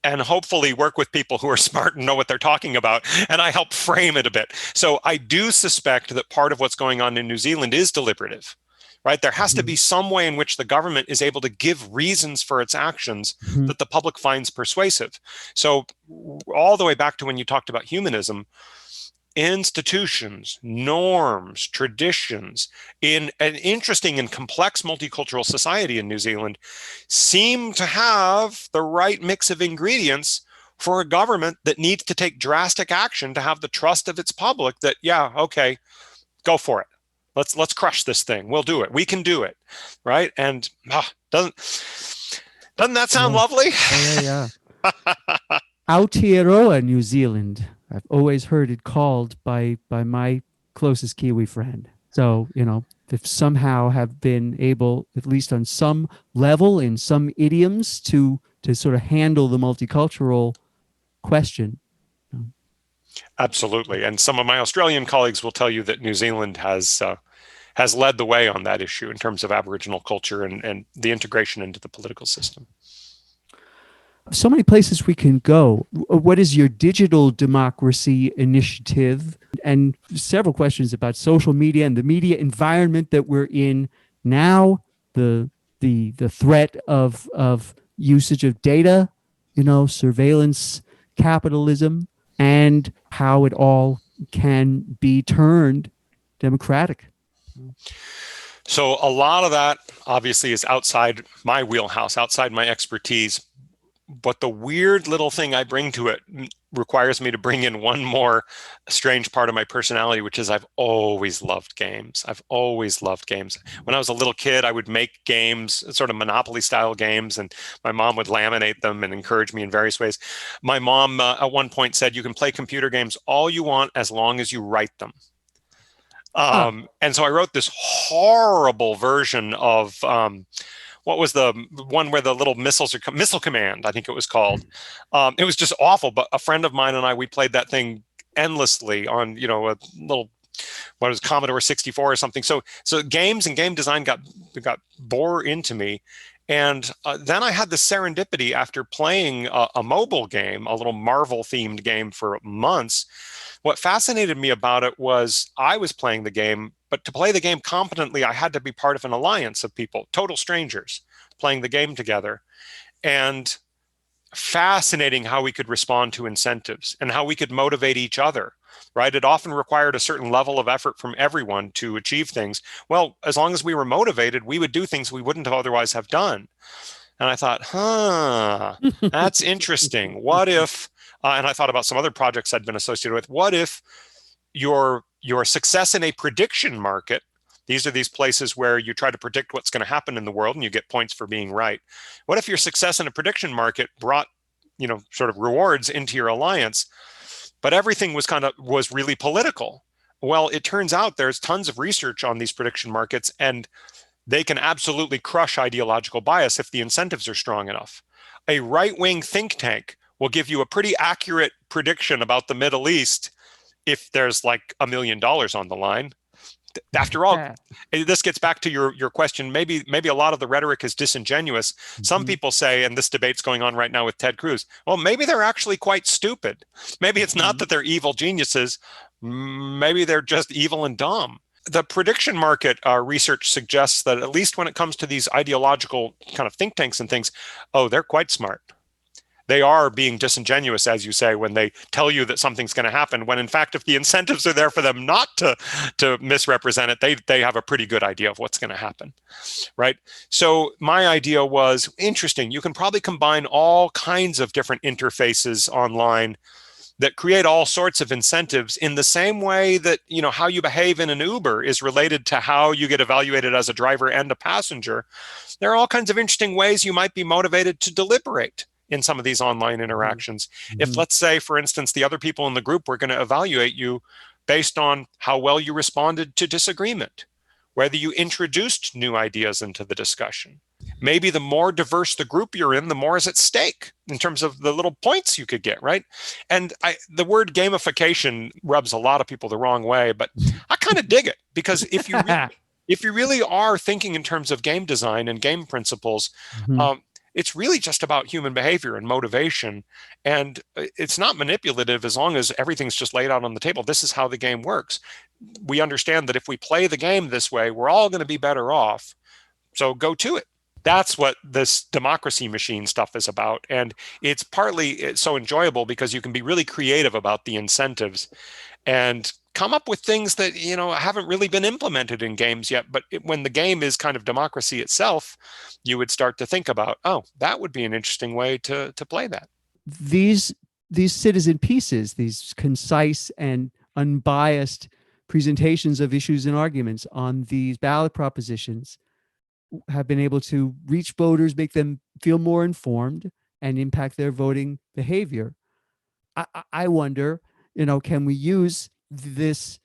and hopefully work with people who are smart and know what they're talking about, and I help frame it a bit. So I do suspect that part of what's going on in New Zealand is deliberative. Right? There has to be some way in which the government is able to give reasons for its actions that the public finds persuasive. So all the way back to when you talked about humanism, institutions, norms, traditions in an interesting and complex multicultural society in New Zealand seem to have the right mix of ingredients for a government that needs to take drastic action to have the trust of its public that, yeah, okay, go for it. Let's crush this thing. We'll do it. We can do it, right? And doesn't that sound lovely? Yeah. Aotearoa, New Zealand. I've always heard it called by my closest Kiwi friend. So, if somehow have been able, at least on some level, in some idioms, to sort of handle the multicultural question. Absolutely. And some of my Australian colleagues will tell you that New Zealand has led the way on that issue in terms of Aboriginal culture and the integration into the political system. So many places we can go. What is your digital democracy initiative? And several questions about social media and the media environment that we're in now, the threat of usage of data, surveillance capitalism, and how it all can be turned democratic. So a lot of that obviously is outside my wheelhouse, outside my expertise. But the weird little thing I bring to it requires me to bring in one more strange part of my personality, which is I've always loved games. I've always loved games. When I was a little kid, I would make games, sort of Monopoly style games, and my mom would laminate them and encourage me in various ways. My mom at one point said, you can play computer games all you want as long as you write them. And so I wrote this horrible version of what was the one where the little missiles are Missile Command, I think it was called. It was just awful. But a friend of mine and I, we played that thing endlessly on, a little, what was Commodore 64 or something. So games and game design got bore into me. And then I had the serendipity after playing a mobile game, a little Marvel themed game for months. What fascinated me about it was I was playing the game, but to play the game competently, I had to be part of an alliance of people, total strangers, playing the game together. And fascinating how we could respond to incentives and how we could motivate each other, right? It often required a certain level of effort from everyone to achieve things. Well, as long as we were motivated, we would do things we wouldn't otherwise have done. And I thought, that's interesting. What if and I thought about some other projects I'd been associated with. What if your success in a prediction market, these are these places where you try to predict what's going to happen in the world and you get points for being right. What if your success in a prediction market brought, sort of rewards into your alliance, but everything was really political? Well, it turns out there's tons of research on these prediction markets, and they can absolutely crush ideological bias if the incentives are strong enough. A right-wing think tank will give you a pretty accurate prediction about the Middle East if there's like $1 million on the line. After all, this gets back to your question. Maybe a lot of the rhetoric is disingenuous. Some people say, and this debate's going on right now with Ted Cruz, well, maybe they're actually quite stupid. Maybe it's not that they're evil geniuses. Maybe they're just evil and dumb. The prediction market research suggests that at least when it comes to these ideological kind of think tanks and things, they're quite smart. They are being disingenuous, as you say, when they tell you that something's going to happen, when in fact, if the incentives are there for them not to misrepresent it, they have a pretty good idea of what's going to happen, right? So my idea was, interesting, you can probably combine all kinds of different interfaces online that create all sorts of incentives in the same way that, how you behave in an Uber is related to how you get evaluated as a driver and a passenger. There are all kinds of interesting ways you might be motivated to deliberate in some of these online interactions. If, let's say, for instance, the other people in the group were going to evaluate you based on how well you responded to disagreement, whether you introduced new ideas into the discussion. Maybe the more diverse the group you're in, the more is at stake in terms of the little points you could get, right? And the word gamification rubs a lot of people the wrong way, but I kind of dig it, because if you really are thinking in terms of game design and game principles, it's really just about human behavior and motivation. And it's not manipulative as long as everything's just laid out on the table. This is how the game works. We understand that if we play the game this way, we're all going to be better off. So go to it. That's what this democracy machine stuff is about. And it's so enjoyable because you can be really creative about the incentives and come up with things that, haven't really been implemented in games yet. But when the game is kind of democracy itself, you would start to think about, that would be an interesting way to play that. These citizen pieces, these concise and unbiased presentations of issues and arguments on these ballot propositions have been able to reach voters, make them feel more informed, and impact their voting behavior. I wonder, can we use this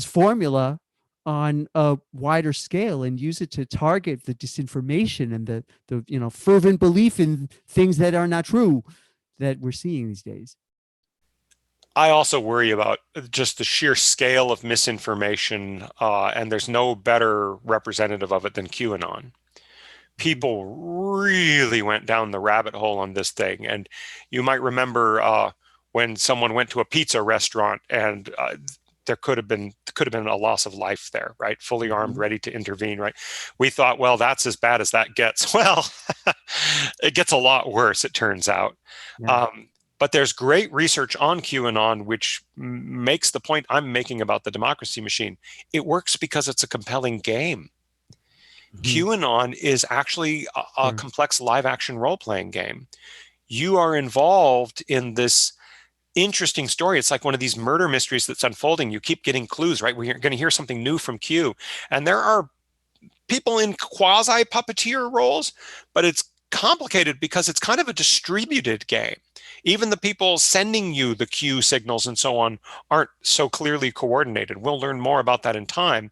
formula on a wider scale and use it to target the disinformation and the fervent belief in things that are not true that we're seeing these days? I also worry about just the sheer scale of misinformation, and there's no better representative of it than QAnon. People really went down the rabbit hole on this thing, and you might remember when someone went to a pizza restaurant and there could have been a loss of life there, right? Fully armed, ready to intervene, right? We thought, well, that's as bad as that gets. Well, it gets a lot worse, it turns out. Yeah. But there's great research on QAnon, which makes the point I'm making about the democracy machine. It works because it's a compelling game. QAnon is actually a complex live action role-playing game. You are involved in this interesting story. It's like one of these murder mysteries that's unfolding. You keep getting clues, right? We're going to hear something new from Q. And there are people in quasi-puppeteer roles, but it's complicated because it's kind of a distributed game. Even the people sending you the Q signals and so on aren't so clearly coordinated. We'll learn more about that in time.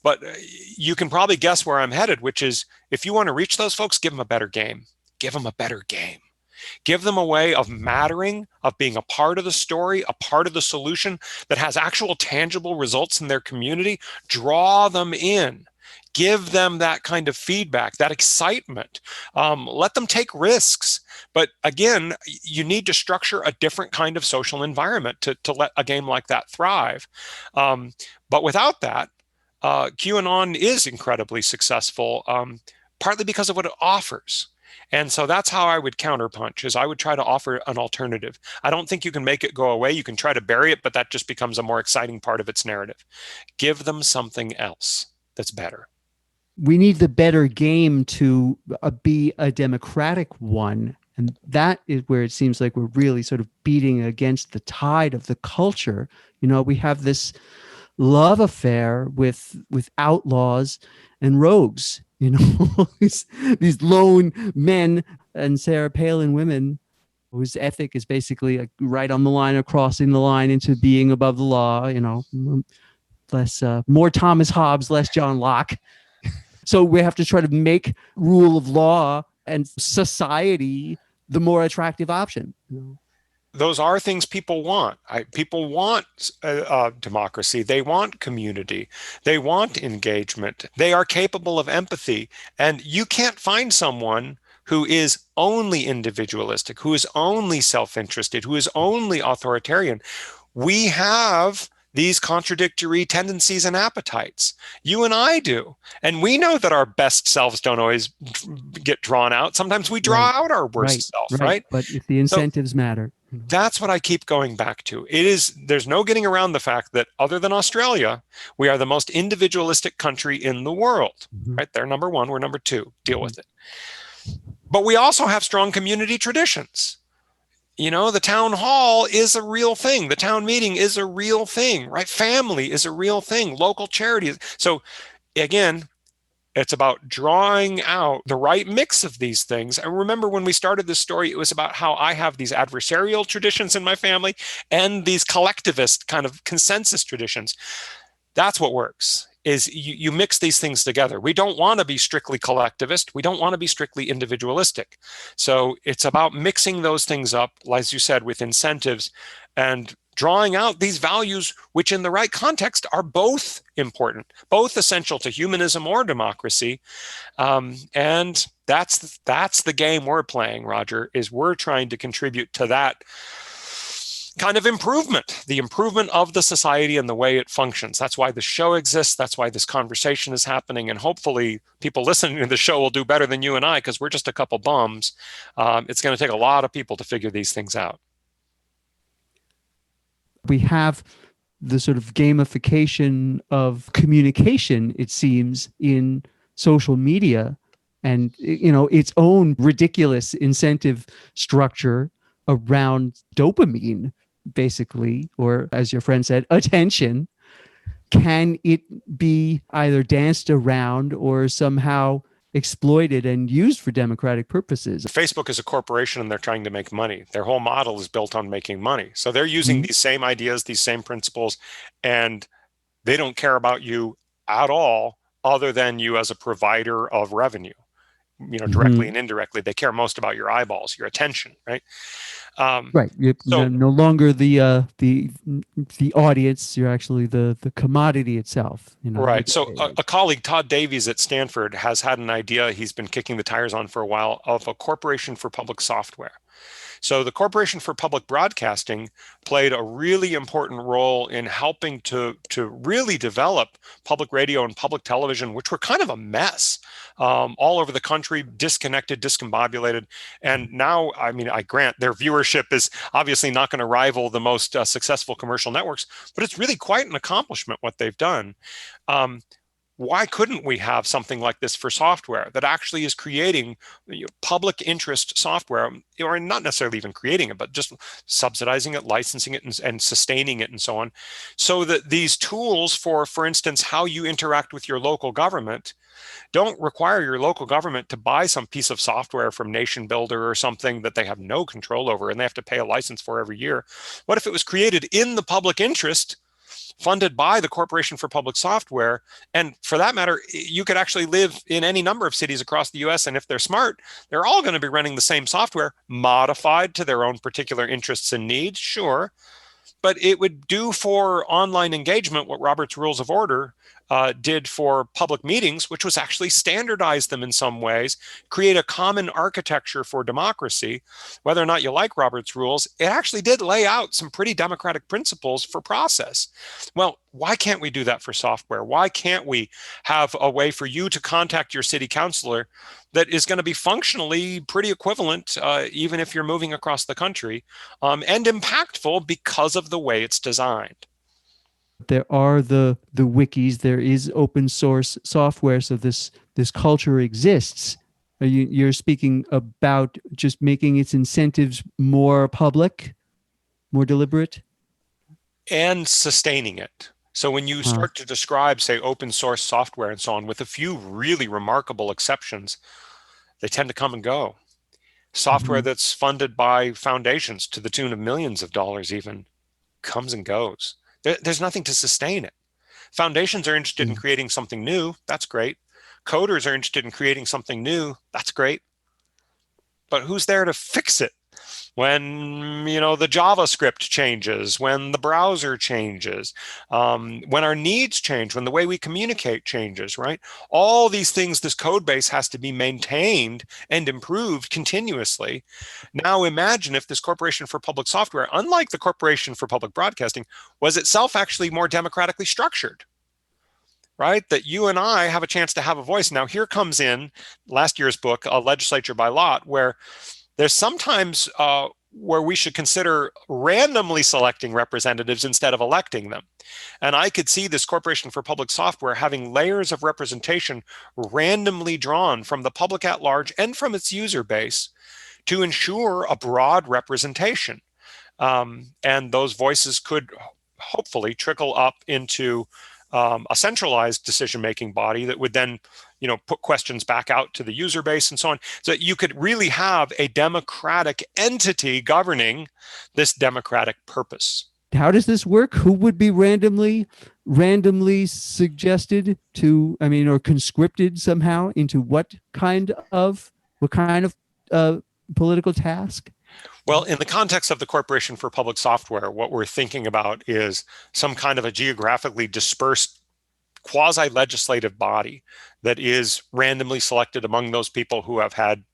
But you can probably guess where I'm headed, which is if you want to reach those folks, give them a better game. Give them a better game. Give them a way of mattering, of being a part of the story, a part of the solution that has actual tangible results in their community. Draw them in. Give them that kind of feedback, that excitement. Let them take risks. But again, you need to structure a different kind of social environment to let a game like that thrive. But without that, QAnon is incredibly successful, partly because of what it offers. And so that's how I would counterpunch, is I would try to offer an alternative. I don't think you can make it go away. You can try to bury it, but that just becomes a more exciting part of its narrative. Give them something else that's better. We need the better game to be a democratic one. And that is where it seems like we're really sort of beating against the tide of the culture. We have this love affair with outlaws and rogues, these lone men and Sarah Palin women whose ethic is basically like right on the line of crossing the line into being above the law, less more Thomas Hobbes, less John Locke. So we have to try to make rule of law and society the more attractive option. Those are things people want. People want democracy. They want community. They want engagement. They are capable of empathy. And you can't find someone who is only individualistic, who is only self-interested, who is only authoritarian. We have these contradictory tendencies and appetites. You and I do. And we know that our best selves don't always get drawn out. Sometimes we draw out our worst self, right? But if the incentives matter. That's what I keep going back to. There's no getting around the fact that other than Australia, we are the most individualistic country in the world, right? They're number one, we're number two, deal with it. But we also have strong community traditions. The town hall is a real thing. The town meeting is a real thing, right? Family is a real thing. Local charities. So again, it's about drawing out the right mix of these things. And remember, when we started this story, it was about how I have these adversarial traditions in my family and these collectivist kind of consensus traditions. That's what works, is you mix these things together. We don't want to be strictly collectivist. We don't want to be strictly individualistic. So it's about mixing those things up, as you said, with incentives and drawing out these values, which in the right context are both important, both essential to humanism or democracy. And that's the game we're playing, Roger, is we're trying to contribute to that kind of improvement, the improvement of the society and the way it functions. That's why the show exists. That's why this conversation is happening. And hopefully people listening to the show will do better than you and I, because we're just a couple bums. It's going to take a lot of people to figure these things out. We have the sort of gamification of communication, it seems, in social media, and its own ridiculous incentive structure around dopamine, basically, or as your friend said, attention. Can it be either danced around or somehow exploited and used for democratic purposes? Facebook is a corporation and they're trying to make money. Their whole model is built on making money. So they're using these same ideas, these same principles, and they don't care about you at all other than you as a provider of revenue, directly and indirectly. They care most about your eyeballs, your attention, right? Right. You're no longer the audience. You're actually the commodity itself. Right. So a colleague, Todd Davies at Stanford, has had an idea he's been kicking the tires on for a while of a corporation for public software. So the Corporation for Public Broadcasting played a really important role in helping to really develop public radio and public television, which were kind of a mess all over the country, disconnected, discombobulated. And now, I grant their viewership is obviously not going to rival the most successful commercial networks, but it's really quite an accomplishment what they've done. Why couldn't we have something like this for software that actually is creating public interest software, or not necessarily even creating it, but just subsidizing it, licensing it, and sustaining it, and so on, so that these tools for instance, how you interact with your local government don't require your local government to buy some piece of software from Nation Builder or something that they have no control over and they have to pay a license for every year. What if it was created in the public interest, funded by the Corporation for Public Software? And for that matter, you could actually live in any number of cities across the US. And if they're smart, they're all going to be running the same software, modified to their own particular interests and needs, sure. But it would do for online engagement what Robert's Rules of Order did for public meetings, which was actually standardize them in some ways, create a common architecture for democracy. Whether or not you like Robert's Rules, it actually did lay out some pretty democratic principles for process. Well, why can't we do that for software? Why can't we have a way for you to contact your city councilor that is going to be functionally pretty equivalent, even if you're moving across the country, and impactful because of the way it's designed? There are the wikis. There is open source software, so this culture exists. You're speaking about just making its incentives more public, more deliberate? And sustaining it. So when you start to describe, say, open source software and so on, with a few really remarkable exceptions, they tend to come and go. Software that's funded by foundations to the tune of millions of dollars even comes and goes. There's nothing to sustain it. Foundations are interested in creating something new. That's great. Coders are interested in creating something new. That's great. But who's there to fix it? When the JavaScript changes, when the browser changes, when our needs change, when the way we communicate changes, right? All these things, this code base has to be maintained and improved continuously. Now imagine if this Corporation for Public Software, unlike the Corporation for Public Broadcasting, was itself actually more democratically structured, right? That you and I have a chance to have a voice. Now here comes in last year's book, A Legislature by Lot, where there's sometimes where we should consider randomly selecting representatives instead of electing them. And I could see this Corporation for Public Software having layers of representation randomly drawn from the public at large and from its user base to ensure a broad representation. And those voices could hopefully trickle up into a centralized decision-making body that would then put questions back out to the user base and so on. So you could really have a democratic entity governing this democratic purpose. How does this work? Who would be randomly suggested to, or conscripted somehow into what kind of political task? Well, in the context of the Corporation for Public Software, what we're thinking about is some kind of a geographically dispersed quasi-legislative body that is randomly selected among those people who have had,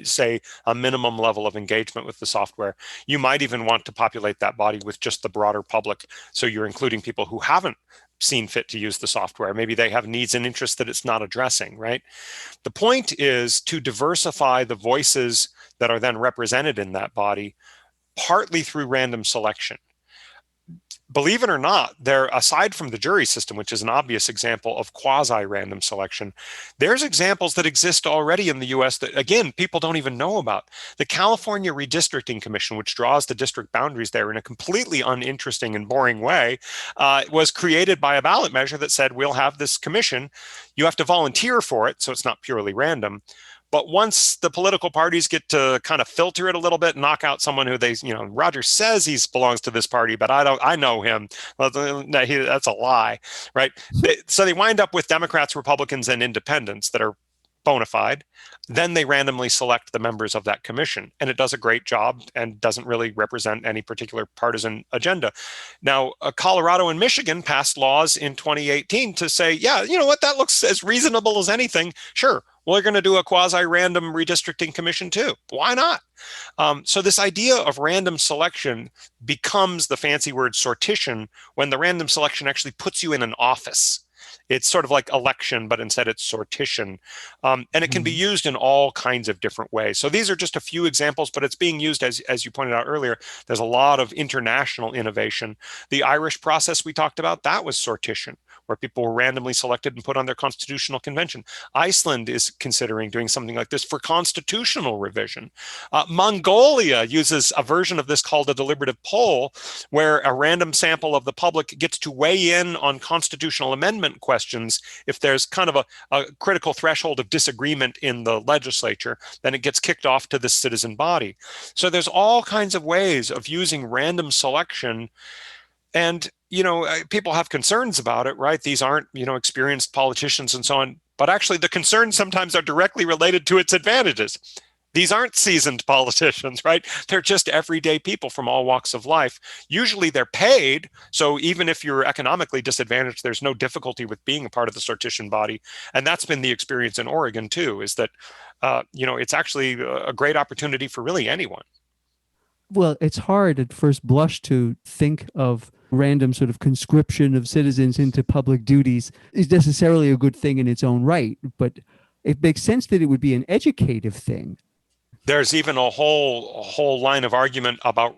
say, a minimum level of engagement with the software. You might even want to populate that body with just the broader public. So you're including people who haven't seen fit to use the software. Maybe they have needs and interests that it's not addressing, right? The point is to diversify the voices that are then represented in that body, partly through random selection. Believe it or not, aside from the jury system, which is an obvious example of quasi-random selection, there's examples that exist already in the US that, again, people don't even know about. The California Redistricting Commission, which draws the district boundaries there in a completely uninteresting and boring way, was created by a ballot measure that said, we'll have this commission. You have to volunteer for it, so it's not purely random. But once the political parties get to kind of filter it a little bit, knock out someone who Roger says he belongs to this party, but I know him. That's a lie, right? So they wind up with Democrats, Republicans, and independents that are bona fide. Then they randomly select the members of that commission, and it does a great job and doesn't really represent any particular partisan agenda. Now, Colorado and Michigan passed laws in 2018 to say, yeah, you know what, that looks as reasonable as anything. Sure, we're going to do a quasi-random redistricting commission too. Why not? So this idea of random selection becomes the fancy word sortition when the random selection actually puts you in an office. It's sort of like election, but instead it's sortition. And it can be used in all kinds of different ways. So these are just a few examples, but it's being used, as you pointed out earlier, there's a lot of international innovation. The Irish process we talked about, that was sortition, where people were randomly selected and put on their constitutional convention. Iceland is considering doing something like this for constitutional revision. Mongolia uses a version of this called a deliberative poll, where a random sample of the public gets to weigh in on constitutional amendment questions. If there's kind of a critical threshold of disagreement in the legislature, then it gets kicked off to the citizen body. So there's all kinds of ways of using random selection. And, people have concerns about it, right? These aren't, experienced politicians and so on. But actually, the concerns sometimes are directly related to its advantages. These aren't seasoned politicians, right? They're just everyday people from all walks of life. Usually they're paid. So even if you're economically disadvantaged, there's no difficulty with being a part of the sortition body. And that's been the experience in Oregon, too, is that, it's actually a great opportunity for really anyone. Well, it's hard at first blush to think of random sort of conscription of citizens into public duties is necessarily a good thing in its own right, but it makes sense that it would be an educative thing. There's even a whole line of argument about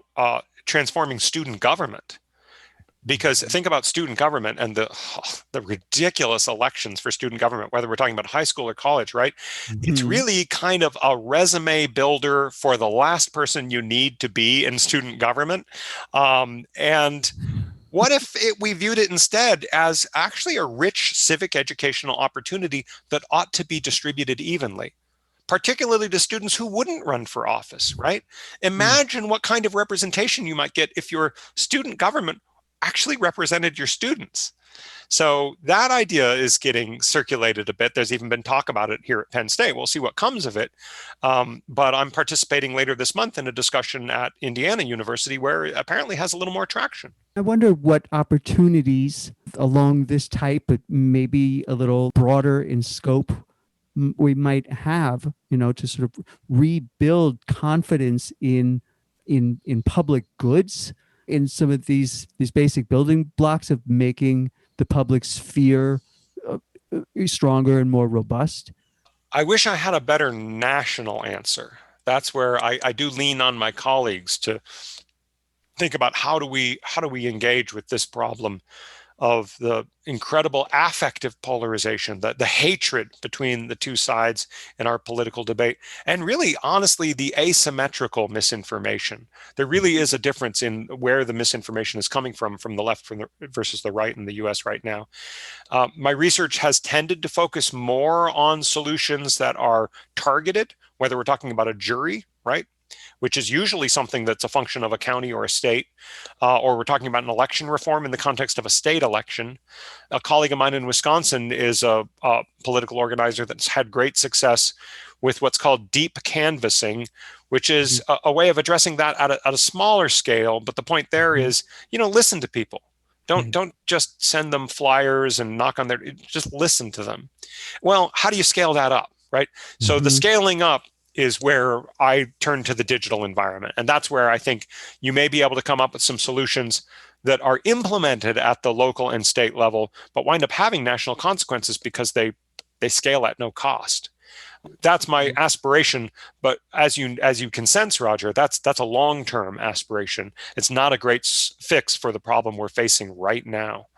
transforming student government. Because think about student government and the ridiculous elections for student government, whether we're talking about high school or college, right? It's Mhm. really kind of a resume builder for the last person you need to be in student government. And what if we viewed it instead as actually a rich civic educational opportunity that ought to be distributed evenly? Particularly to students who wouldn't run for office, right? Imagine what kind of representation you might get if your student government actually represented your students. So that idea is getting circulated a bit. There's even been talk about it here at Penn State. We'll see what comes of it. But I'm participating later this month in a discussion at Indiana University where it apparently has a little more traction. I wonder what opportunities along this type, but maybe a little broader in scope, we might have, to sort of rebuild confidence in public goods, in some of these basic building blocks of making the public sphere stronger and more robust. I wish I had a better national answer. That's where I do lean on my colleagues to think about how do we engage with this problem of the incredible affective polarization, the hatred between the two sides in our political debate, and really, honestly, the asymmetrical misinformation. There really is a difference in where the misinformation is coming from the left versus the right in the US right now. My research has tended to focus more on solutions that are targeted, whether we're talking about a jury, right? Which is usually something that's a function of a county or a state, or we're talking about an election reform in the context of a state election. A colleague of mine in Wisconsin is a political organizer that's had great success with what's called deep canvassing, which is a way of addressing that at a smaller scale. But the point there is, listen to people. Don't just send them flyers and knock on their, just listen to them. Well, how do you scale that up, right? So the scaling up is where I turn to the digital environment. And that's where I think you may be able to come up with some solutions that are implemented at the local and state level, but wind up having national consequences because they scale at no cost. That's my aspiration. But as you can sense, Roger, that's a long-term aspiration. It's not a great fix for the problem we're facing right now.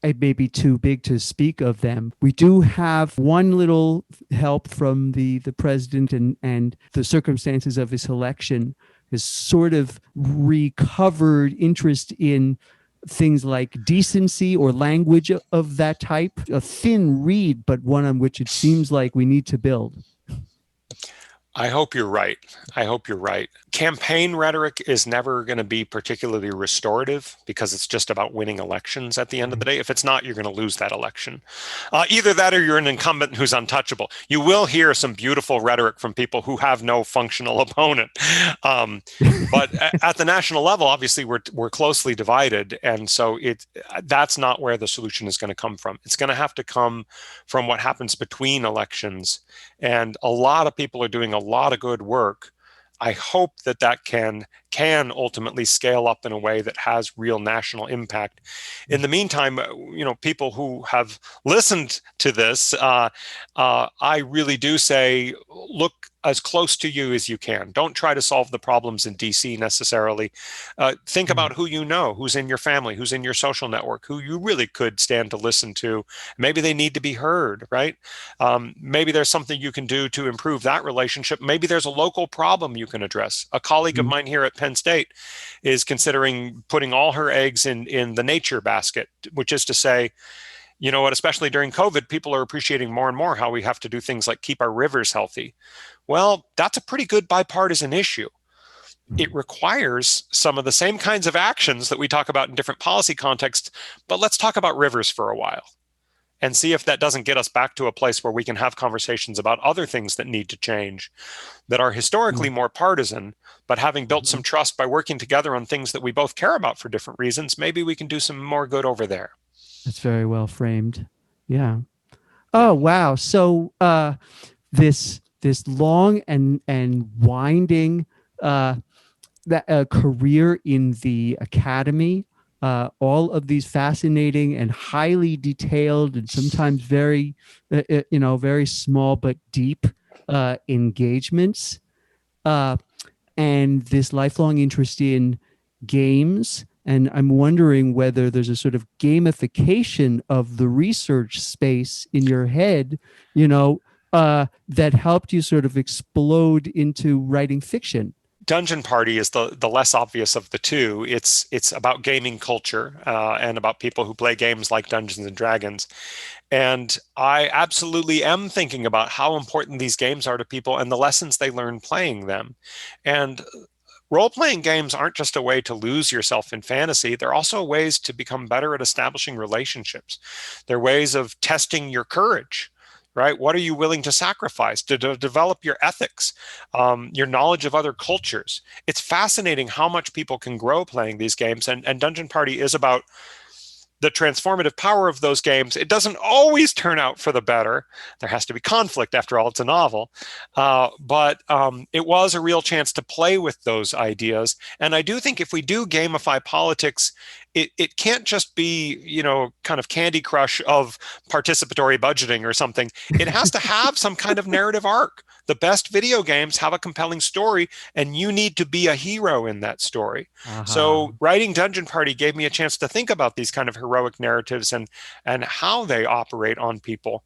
It may be too big to speak of them. We do have one little help from the president, and the circumstances of his election has sort of recovered interest in things like decency or language of that type. A thin reed, but one on which it seems like we need to build. I hope you're right. Campaign rhetoric is never going to be particularly restorative because it's just about winning elections at the end of the day. If it's not, you're going to lose that election. Either that or you're an incumbent who's untouchable. You will hear some beautiful rhetoric from people who have no functional opponent. But at the national level, obviously, we're closely divided. And so that's not where the solution is going to come from. It's going to have to come from what happens between elections. And a lot of people are doing a lot of good work. I hope that can ultimately scale up in a way that has real national impact. In the meantime, people who have listened to this, I really do say, look as close to you as you can. Don't try to solve the problems in DC necessarily. Think about who you know, who's in your family, who's in your social network, who you really could stand to listen to. Maybe they need to be heard, right? Maybe there's something you can do to improve that relationship. Maybe there's a local problem you can address. A colleague of mine here at Penn State is considering putting all her eggs in the nature basket, which is to say, you know what, especially during COVID, people are appreciating more and more how we have to do things like keep our rivers healthy. Well, that's a pretty good bipartisan issue. It requires some of the same kinds of actions that we talk about in different policy contexts, but let's talk about rivers for a while and see if that doesn't get us back to a place where we can have conversations about other things that need to change, that are historically more partisan, but having built some trust by working together on things that we both care about for different reasons, maybe we can do some more good over there. That's very well framed. Yeah. Oh, wow. So this long and winding career in the academy, all of these fascinating and highly detailed and sometimes very, very small but deep engagements, and this lifelong interest in games And I'm wondering whether there's a sort of gamification of the research space in your head, that helped you sort of explode into writing fiction. Dungeon Party is the less obvious of the two. It's about gaming culture and about people who play games like Dungeons and Dragons. And I absolutely am thinking about how important these games are to people and the lessons they learn playing them. And role-playing games aren't just a way to lose yourself in fantasy. They're also ways to become better at establishing relationships. They're ways of testing your courage, right? What are you willing to sacrifice to develop your ethics, your knowledge of other cultures? It's fascinating how much people can grow playing these games. And Dungeon Party is about the transformative power of those games. It doesn't always turn out for the better. There has to be conflict. After all, it's a novel. But it was a real chance to play with those ideas. And I do think if we do gamify politics, it can't just be, kind of Candy Crush of participatory budgeting or something. It has to have some kind of narrative arc. The best video games have a compelling story, and you need to be a hero in that story. So writing Dungeon Party gave me a chance to think about these kind of heroic narratives and how they operate on people.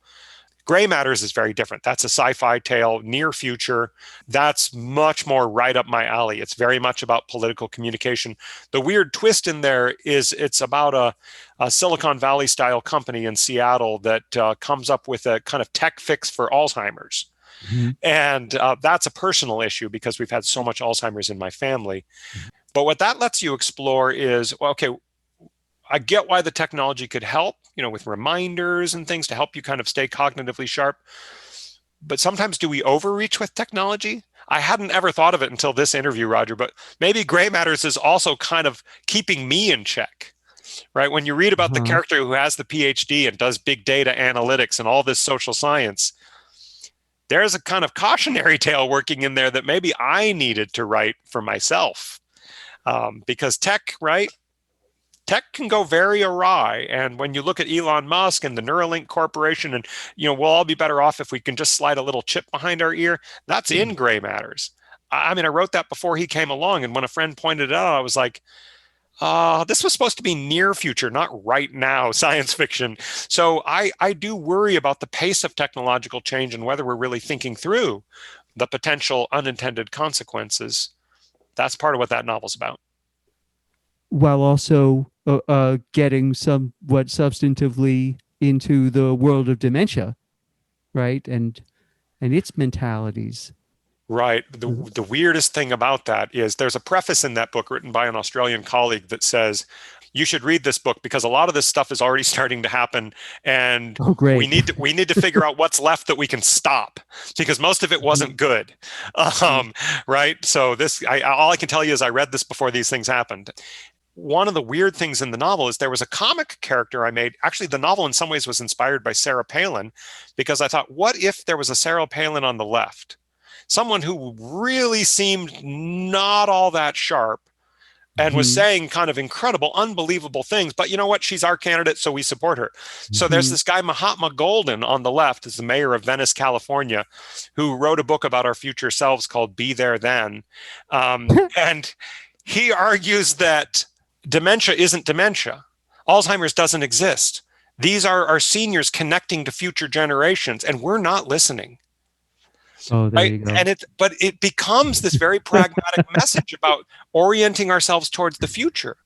Gray Matters is very different. That's a sci-fi tale, near future. That's much more right up my alley. It's very much about political communication. The weird twist in there is it's about a Silicon Valley style company in Seattle that comes up with a kind of tech fix for Alzheimer's. Mm-hmm. And that's a personal issue because we've had so much Alzheimer's in my family. Mm-hmm. But what that lets you explore is, well, okay, I get why the technology could help, with reminders and things to help you kind of stay cognitively sharp. But sometimes do we overreach with technology? I hadn't ever thought of it until this interview, Roger, but maybe Gray Matters is also kind of keeping me in check, right? When you read about the character who has the PhD and does big data analytics and all this social science, there's a kind of cautionary tale working in there that maybe I needed to write for myself. Because tech, right? Tech can go very awry. And when you look at Elon Musk and the Neuralink Corporation, and we'll all be better off if we can just slide a little chip behind our ear, that's in Gray Matters. I wrote that before he came along. And when a friend pointed it out, I was like, this was supposed to be near future, not right now science fiction. So I do worry about the pace of technological change and whether we're really thinking through the potential unintended consequences. That's part of what that novel's about. While also getting somewhat substantively into the world of dementia, right? And its mentalities. Right. The weirdest thing about that is there's a preface in that book written by an Australian colleague that says, you should read this book because a lot of this stuff is already starting to happen, and we need to figure out what's left that we can stop because most of it wasn't good. Right. So all I can tell you is I read this before these things happened. One of the weird things in the novel is there was a comic character I made. Actually, the novel in some ways was inspired by Sarah Palin because I thought, what if there was a Sarah Palin on the left? Someone who really seemed not all that sharp and was saying kind of incredible, unbelievable things. But you know what? She's our candidate, so we support her. So there's this guy, Mahatma Golden, on the left, is the mayor of Venice, California, who wrote a book about our future selves called Be There Then. And he argues that dementia isn't dementia. Alzheimer's doesn't exist. These are our seniors connecting to future generations, and we're not listening. Oh, there you go. And it becomes this very pragmatic message about orienting ourselves towards the future.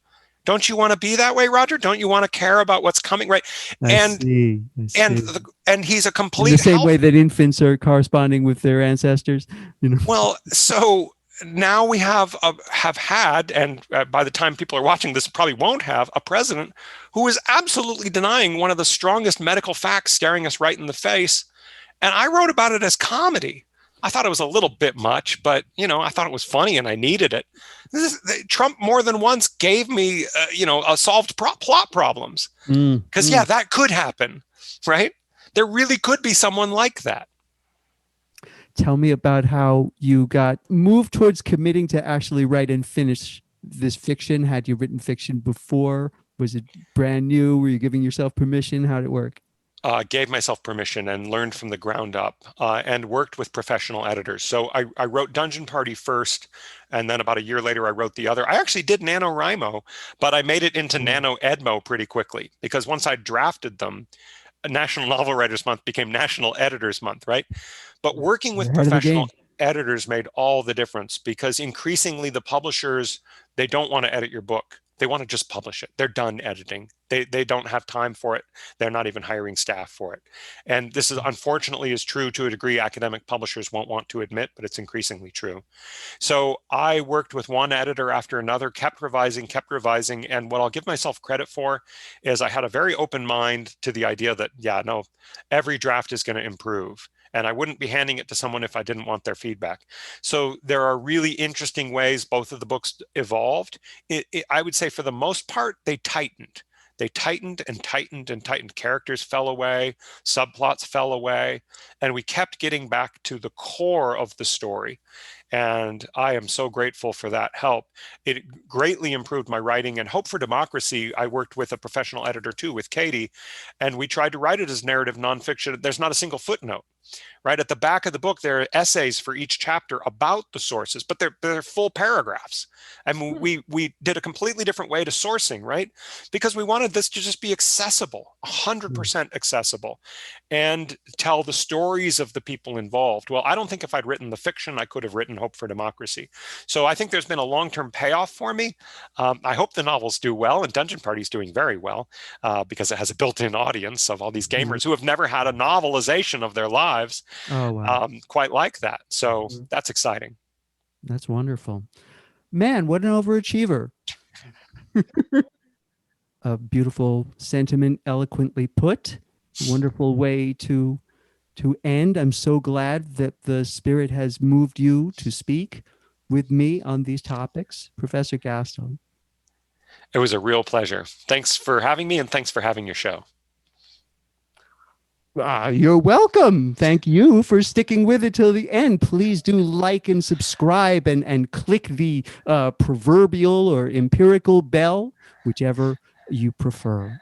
Don't you want to be that way, Roger? Don't you want to care about what's coming, right? I see. And he's a complete in the same way that infants are corresponding with their ancestors. Well, so now we have had, and by the time people are watching this, probably won't have a president who is absolutely denying one of the strongest medical facts staring us right in the face. And I wrote about it as comedy. I thought it was a little bit much, but, I thought it was funny and I needed it. Trump more than once gave me, solved plot problems. Because, that could happen, right? There really could be someone like that. Tell me about how you got moved towards committing to actually write and finish this fiction. Had you written fiction before? Was it brand new? Were you giving yourself permission? How did it work? gave myself permission and learned from the ground up and worked with professional editors. So I wrote Dungeon Party first, and then about a year later, I wrote the other. I actually did NaNoWriMo, but I made it into NaNoEdmo pretty quickly, because once I drafted them, National Novel Writers Month became National Editors Month, right? But working with professional editors made all the difference, because increasingly the publishers, they don't want to edit your book. They want to just publish it. They're done editing. They don't have time for it. They're not even hiring staff for it. And this is unfortunately is true to a degree academic publishers won't want to admit, but it's increasingly true. So I worked with one editor after another, kept revising. And what I'll give myself credit for is I had a very open mind to the idea that, yeah, no, every draft is going to improve. And I wouldn't be handing it to someone if I didn't want their feedback. So there are really interesting ways both of the books evolved. I would say for the most part, they tightened. They tightened and tightened and tightened. Characters fell away, subplots fell away, and we kept getting back to the core of the story. And I am so grateful for that help. It greatly improved my writing. And Hope for Democracy, I worked with a professional editor too, with Katie, and we tried to write it as narrative nonfiction. There's not a single footnote. Right at the back of the book, there are essays for each chapter about the sources, but they're full paragraphs. And we did a completely different way to sourcing, right? Because we wanted this to just be accessible, 100% accessible, and tell the stories of the people involved. Well, I don't think if I'd written the fiction, I could have written Hope for Democracy. So I think there's been a long-term payoff for me. I hope the novels do well, and Dungeon Party is doing very well because it has a built-in audience of all these gamers who have never had a novelization of their lives. Oh, wow. Quite like that. So that's exciting. That's wonderful. Man, what an overachiever. A beautiful sentiment, eloquently put. Wonderful way to end. I'm so glad that the spirit has moved you to speak with me on these topics, Professor Gastil. It was a real pleasure. Thanks for having me, and thanks for having your show. You're welcome. Thank you for sticking with it till the end. Please do like and subscribe and click the proverbial or empirical bell, whichever you prefer.